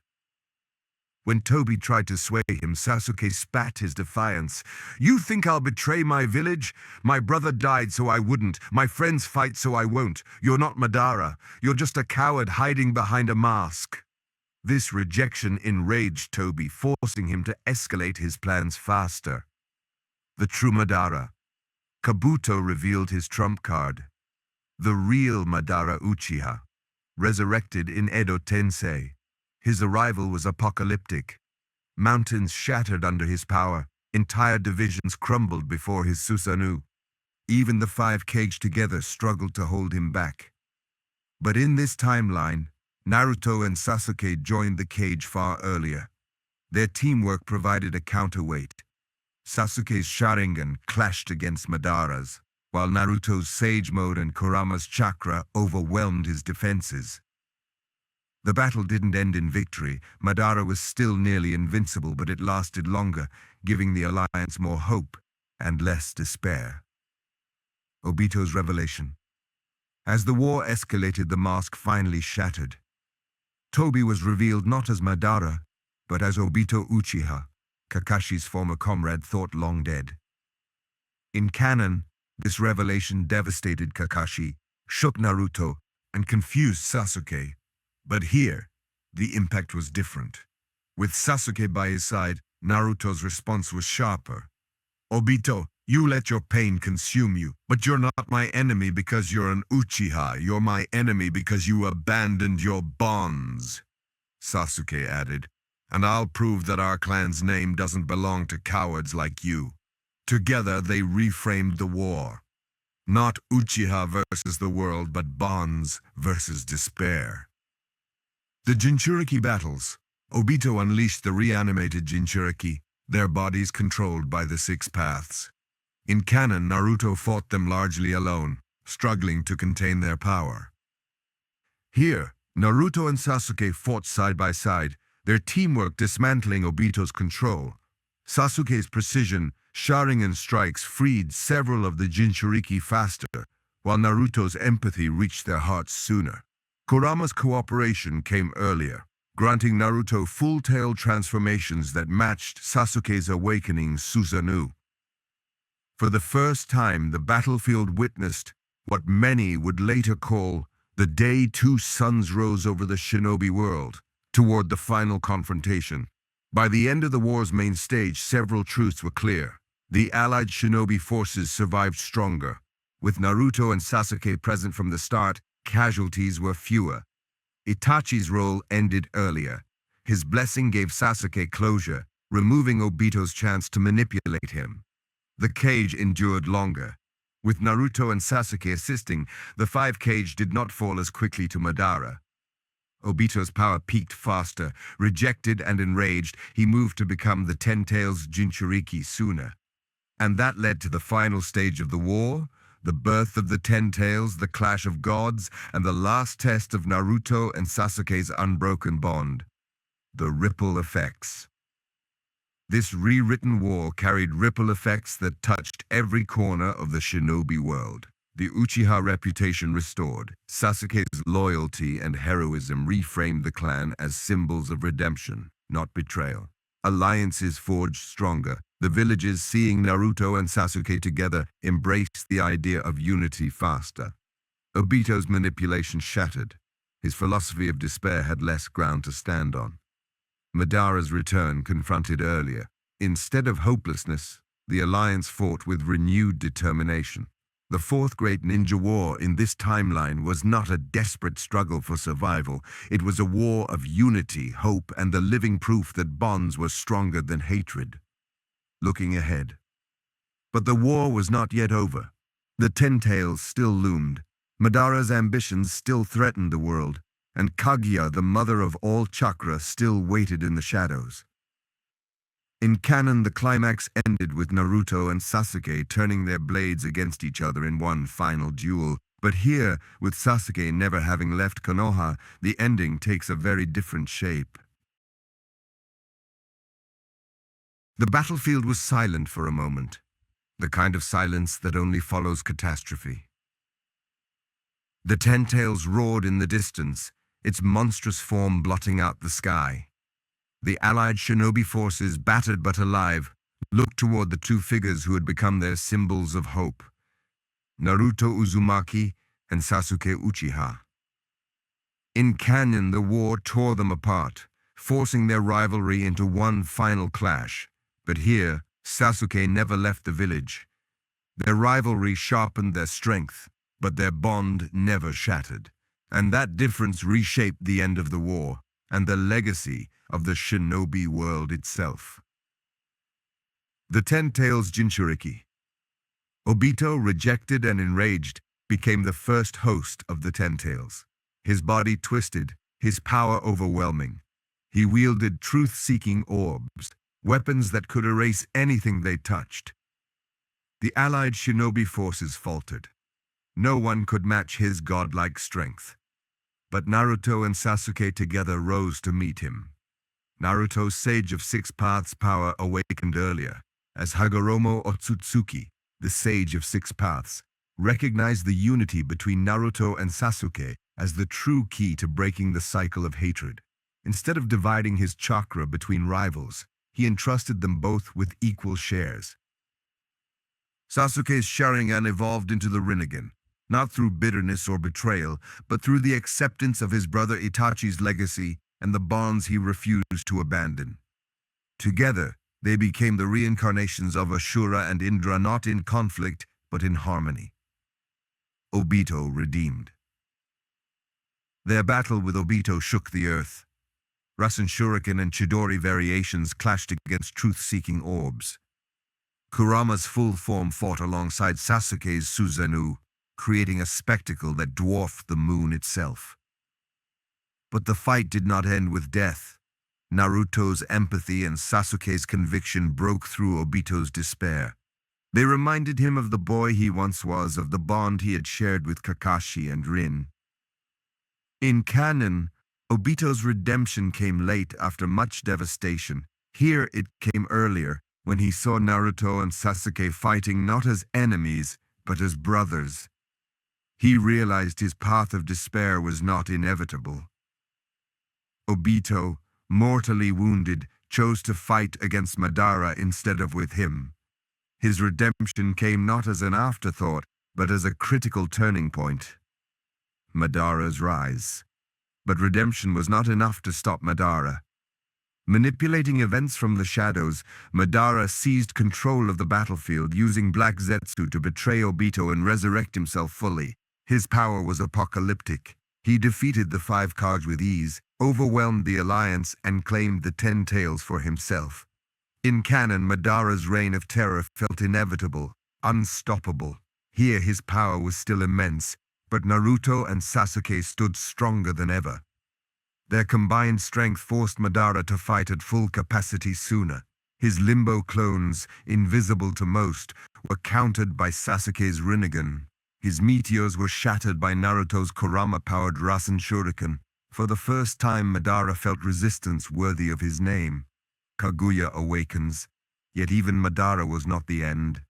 When Toby tried to sway him, Sasuke spat his defiance. "You think I'll betray my village? My brother died so I wouldn't. My friends fight so I won't. You're not Madara. You're just a coward hiding behind a mask." This rejection enraged Toby, forcing him to escalate his plans faster. The true Madara. Kabuto revealed his trump card. The real Madara Uchiha, resurrected in Edo Tensei. His arrival was apocalyptic. Mountains shattered under his power. Entire divisions crumbled before his Susanoo. Even the five caged together struggled to hold him back. But in this timeline, Naruto and Sasuke joined the cage far earlier. Their teamwork provided a counterweight. Sasuke's Sharingan clashed against Madara's, while Naruto's Sage Mode and Kurama's chakra overwhelmed his defenses. The battle didn't end in victory. Madara was still nearly invincible, but it lasted longer, giving the alliance more hope and less despair. Obito's revelation. As the war escalated, the mask finally shattered. Toby was revealed not as Madara, but as Obito Uchiha, Kakashi's former comrade thought long dead. In canon, this revelation devastated Kakashi, shook Naruto, and confused Sasuke. But here, the impact was different. With Sasuke by his side, Naruto's response was sharper. "Obito, you let your pain consume you, but you're not my enemy because you're an Uchiha. You're my enemy because you abandoned your bonds," Sasuke added. "And I'll prove that our clan's name doesn't belong to cowards like you." Together, they reframed the war. Not Uchiha versus the world, but bonds versus despair. The Jinchuriki battles. Obito unleashed the reanimated Jinchuriki, their bodies controlled by the six paths. In canon, Naruto fought them largely alone, struggling to contain their power. Here, Naruto and Sasuke fought side by side, their teamwork dismantling Obito's control. Sasuke's precision, Sharingan strikes freed several of the Jinchuriki faster, while Naruto's empathy reached their hearts sooner. Kurama's cooperation came earlier, granting Naruto full-tail transformations that matched Sasuke's awakening Susanoo. For the first time, the battlefield witnessed what many would later call the day two suns rose over the shinobi world, toward the final confrontation. By the end of the war's main stage, several truths were clear. The allied shinobi forces survived stronger. With Naruto and Sasuke present from the start, casualties were fewer. Itachi's role ended earlier. His blessing gave Sasuke closure, removing Obito's chance to manipulate him. The cage endured longer. With Naruto and Sasuke assisting, the five cage did not fall as quickly to Madara. Obito's power peaked faster. Rejected and enraged, he moved to become the Ten Tails Jinchuriki sooner. And that led to the final stage of the war, the birth of the Ten Tails, the clash of gods, and the last test of Naruto and Sasuke's unbroken bond. The ripple effects. This rewritten war carried ripple effects that touched every corner of the shinobi world. The Uchiha reputation restored. Sasuke's loyalty and heroism reframed the clan as symbols of redemption, not betrayal. Alliances forged stronger. The villages, seeing Naruto and Sasuke together, embraced the idea of unity faster. Obito's manipulation shattered. His philosophy of despair had less ground to stand on. Madara's return confronted earlier. Instead of hopelessness, the alliance fought with renewed determination. The fourth great ninja war in this timeline was not a desperate struggle for survival. It was a war of unity, hope, and the living proof that bonds were stronger than hatred. Looking ahead. But the war was not yet over. The Ten Tails still loomed. Madara's ambitions still threatened the world, and Kaguya, the mother of all chakra, still waited in the shadows. In canon, the climax ended with Naruto and Sasuke turning their blades against each other in one final duel. But here, with Sasuke never having left Konoha, the ending takes a very different shape. The battlefield was silent for a moment, the kind of silence that only follows catastrophe. The Ten Tails roared in the distance, its monstrous form blotting out the sky. The allied shinobi forces, battered but alive, looked toward the two figures who had become their symbols of hope, Naruto Uzumaki and Sasuke Uchiha. In canon, the war tore them apart, forcing their rivalry into one final clash. But here, Sasuke never left the village. Their rivalry sharpened their strength, but their bond never shattered. And that difference reshaped the end of the war and the legacy of the shinobi world itself. The Ten Tails Jinchuriki. Obito, rejected and enraged, became the first host of the Ten Tails. His body twisted, his power overwhelming. He wielded truth-seeking orbs, weapons that could erase anything they touched. The allied shinobi forces faltered. No one could match his godlike strength. But Naruto and Sasuke together rose to meet him. Naruto's Sage of Six Paths power awakened earlier, as Hagoromo Otsutsuki, the Sage of Six Paths, recognized the unity between Naruto and Sasuke as the true key to breaking the cycle of hatred. Instead of dividing his chakra between rivals, he entrusted them both with equal shares. Sasuke's Sharingan evolved into the Rinnegan, not through bitterness or betrayal, but through the acceptance of his brother Itachi's legacy and the bonds he refused to abandon. Together, they became the reincarnations of Ashura and Indra, not in conflict, but in harmony. Obito redeemed. Their battle with Obito shook the earth. Rasen Shuriken and Chidori variations clashed against truth-seeking orbs. Kurama's full form fought alongside Sasuke's Susanoo, creating a spectacle that dwarfed the moon itself. But the fight did not end with death. Naruto's empathy and Sasuke's conviction broke through Obito's despair. They reminded him of the boy he once was, of the bond he had shared with Kakashi and Rin. In canon, Obito's redemption came late after much devastation. Here it came earlier, when he saw Naruto and Sasuke fighting not as enemies, but as brothers. He realized his path of despair was not inevitable. Obito, mortally wounded, chose to fight against Madara instead of with him. His redemption came not as an afterthought, but as a critical turning point. Madara's rise. But redemption was not enough to stop Madara. Manipulating events from the shadows, Madara seized control of the battlefield, using Black Zetsu to betray Obito and resurrect himself fully. His power was apocalyptic. He defeated the Five Kage with ease, overwhelmed the Alliance, and claimed the Ten Tails for himself. In canon, Madara's reign of terror felt inevitable, unstoppable. Here his power was still immense, but Naruto and Sasuke stood stronger than ever. Their combined strength forced Madara to fight at full capacity sooner. His Limbo clones, invisible to most, were countered by Sasuke's Rinnegan. His meteors were shattered by Naruto's Kurama-powered Rasen Shuriken. For the first time, Madara felt resistance worthy of his name. Kaguya awakens, yet even Madara was not the end.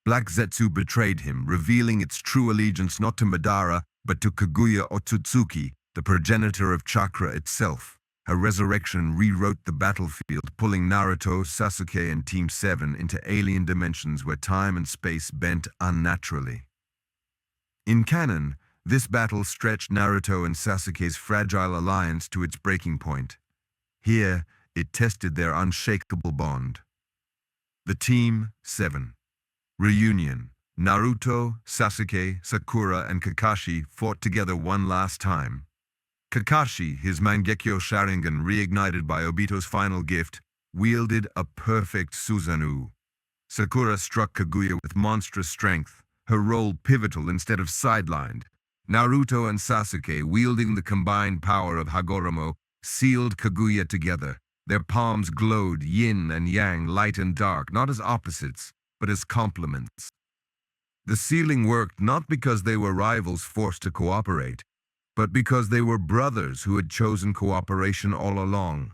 Black Zetsu betrayed him, revealing its true allegiance not to Madara, but to Kaguya Otsutsuki, the progenitor of chakra itself. Her resurrection rewrote the battlefield, pulling Naruto, Sasuke, and Team 7 into alien dimensions where time and space bent unnaturally. In canon, this battle stretched Naruto and Sasuke's fragile alliance to its breaking point. Here, it tested their unshakable bond. The Team 7. Reunion. Naruto, Sasuke, Sakura, and Kakashi fought together one last time. Kakashi, his Mangekyo Sharingan reignited by Obito's final gift, wielded a perfect Susanoo. Sakura struck Kaguya with monstrous strength, her role pivotal instead of sidelined. Naruto and Sasuke, wielding the combined power of Hagoromo, sealed Kaguya together, Their palms glowed yin and yang, light and dark, not as opposites, but as complements. The sealing worked not because they were rivals forced to cooperate, but because they were brothers who had chosen cooperation all along.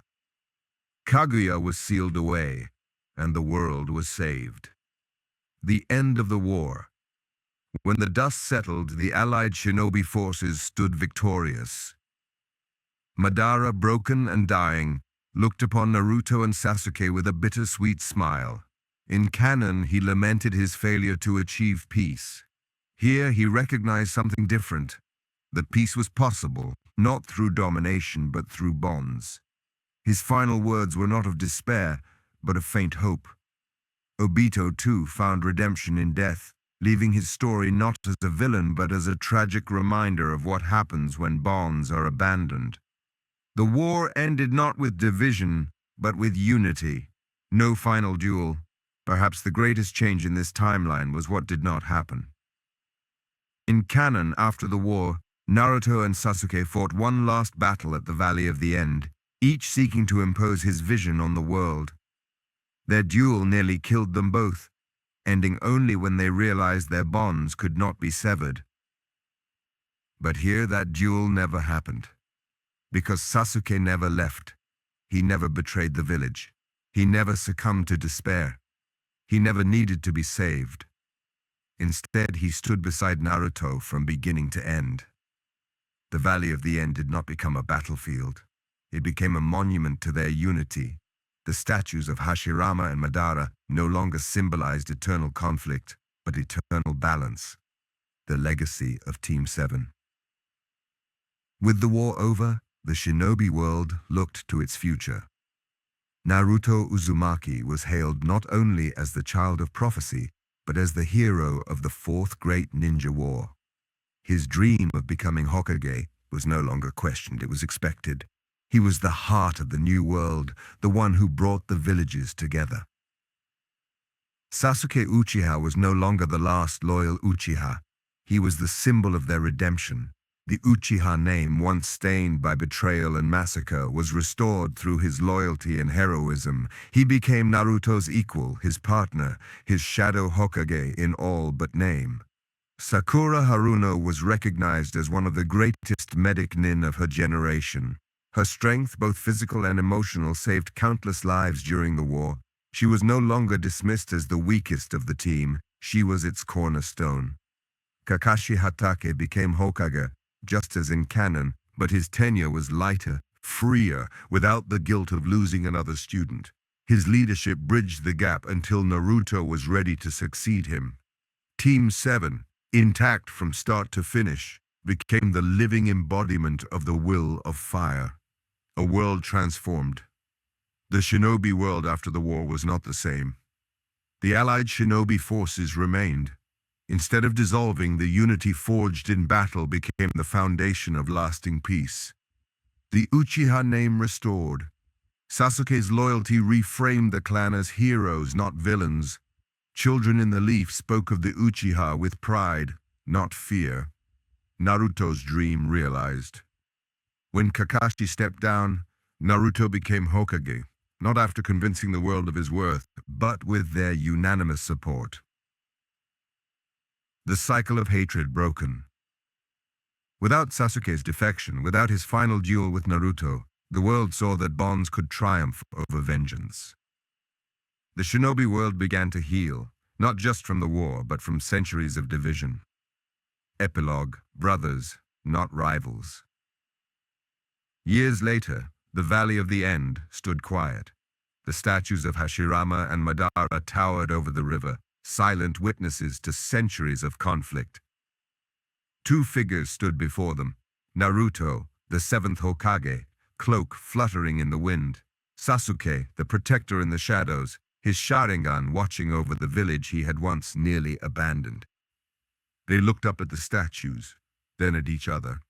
Kaguya was sealed away, and the world was saved. The end of the war. When the dust settled, the allied shinobi forces stood victorious. Madara, broken and dying, looked upon Naruto and Sasuke with a bittersweet smile. In canon, he lamented his failure to achieve peace. Here, he recognized something different, that peace was possible, not through domination, but through bonds. His final words were not of despair, but of faint hope. Obito, too, found redemption in death, leaving his story not as a villain, but as a tragic reminder of what happens when bonds are abandoned. The war ended not with division, but with unity. No final duel. Perhaps the greatest change in this timeline was what did not happen. In canon, after the war, Naruto and Sasuke fought one last battle at the Valley of the End, each seeking to impose his vision on the world. Their duel nearly killed them both, ending only when they realized their bonds could not be severed. But here that duel never happened. Because Sasuke never left. He never betrayed the village. He never succumbed to despair. He never needed to be saved. Instead, he stood beside Naruto from beginning to end. The Valley of the End did not become a battlefield. It became a monument to their unity. The statues of Hashirama and Madara no longer symbolized eternal conflict, but eternal balance. The legacy of Team 7. With the war over, the shinobi world looked to its future. Naruto Uzumaki was hailed not only as the child of prophecy, but as the hero of the Fourth Great Ninja War. His dream of becoming Hokage was no longer questioned, it was expected. He was the heart of the new world, the one who brought the villages together. Sasuke Uchiha was no longer the last loyal Uchiha. He was the symbol of their redemption. The Uchiha name, once stained by betrayal and massacre, was restored through his loyalty and heroism. He became Naruto's equal, his partner, his shadow Hokage in all but name. Sakura Haruno was recognized as one of the greatest medic nin of her generation. Her strength, both physical and emotional, saved countless lives during the war. She was no longer dismissed as the weakest of the team. She was its cornerstone. Kakashi Hatake became Hokage, just as in canon, but his tenure was lighter, freer, without the guilt of losing another student. His leadership bridged the gap until Naruto was ready to succeed him. Team 7, intact from start to finish, became the living embodiment of the will of fire. A world transformed. The shinobi world after the war was not the same. The allied shinobi forces remained. Instead of dissolving, the unity forged in battle became the foundation of lasting peace. The Uchiha name restored. Sasuke's loyalty reframed the clan as heroes, not villains. Children in the Leaf spoke of the Uchiha with pride, not fear. Naruto's dream realized. When Kakashi stepped down, Naruto became Hokage, not after convincing the world of his worth, but with their unanimous support. The cycle of hatred broken. Without Sasuke's defection, without his final duel with Naruto, the world saw that bonds could triumph over vengeance. The shinobi world began to heal, not just from the war, but from centuries of division. Epilogue: brothers, not rivals. Years later, the Valley of the End stood quiet. The statues of Hashirama and Madara towered over the river, silent witnesses to centuries of conflict. Two figures stood before them: Naruto, the seventh Hokage, cloak fluttering in the wind; Sasuke, the protector in the shadows, his Sharingan watching over the village he had once nearly abandoned. They looked up at the statues, then at each other.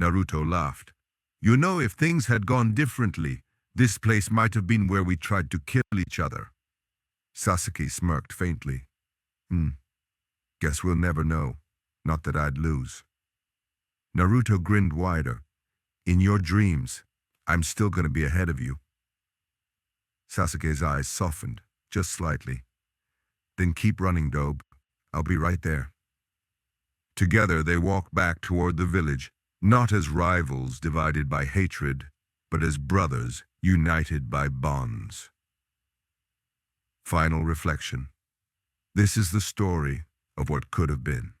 Naruto laughed. "You know, if things had gone differently, this place might have been where we tried to kill each other." Sasuke smirked faintly. Guess we'll never know. Not that I'd lose." Naruto grinned wider. "In your dreams, I'm still going to be ahead of you. Sasuke's eyes softened, just slightly. Then keep running, Dobe. I'll be right there. Together they walked back toward the village, not as rivals divided by hatred, but as brothers united by bonds. Final reflection. This is the story of what could have been.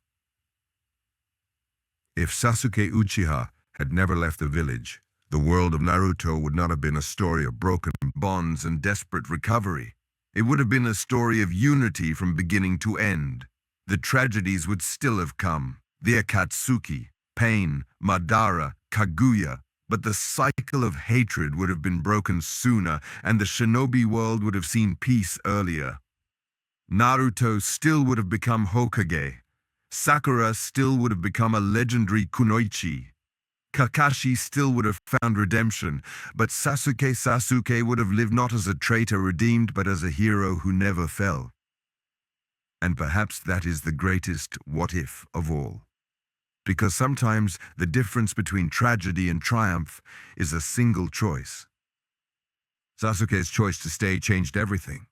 If Sasuke Uchiha had never left the village, the world of Naruto would not have been a story of broken bonds and desperate recovery. It would have been a story of unity from beginning to end. The tragedies would still have come, the Akatsuki, pain, Madara, Kaguya, but the cycle of hatred would have been broken sooner, and the shinobi world would have seen peace earlier. Naruto still would have become Hokage. Sakura still would have become a legendary kunoichi. Kakashi still would have found redemption, but Sasuke would have lived not as a traitor redeemed, but as a hero who never fell. And perhaps that is the greatest what-if of all. Because sometimes the difference between tragedy and triumph is a single choice. Sasuke's choice to stay changed everything.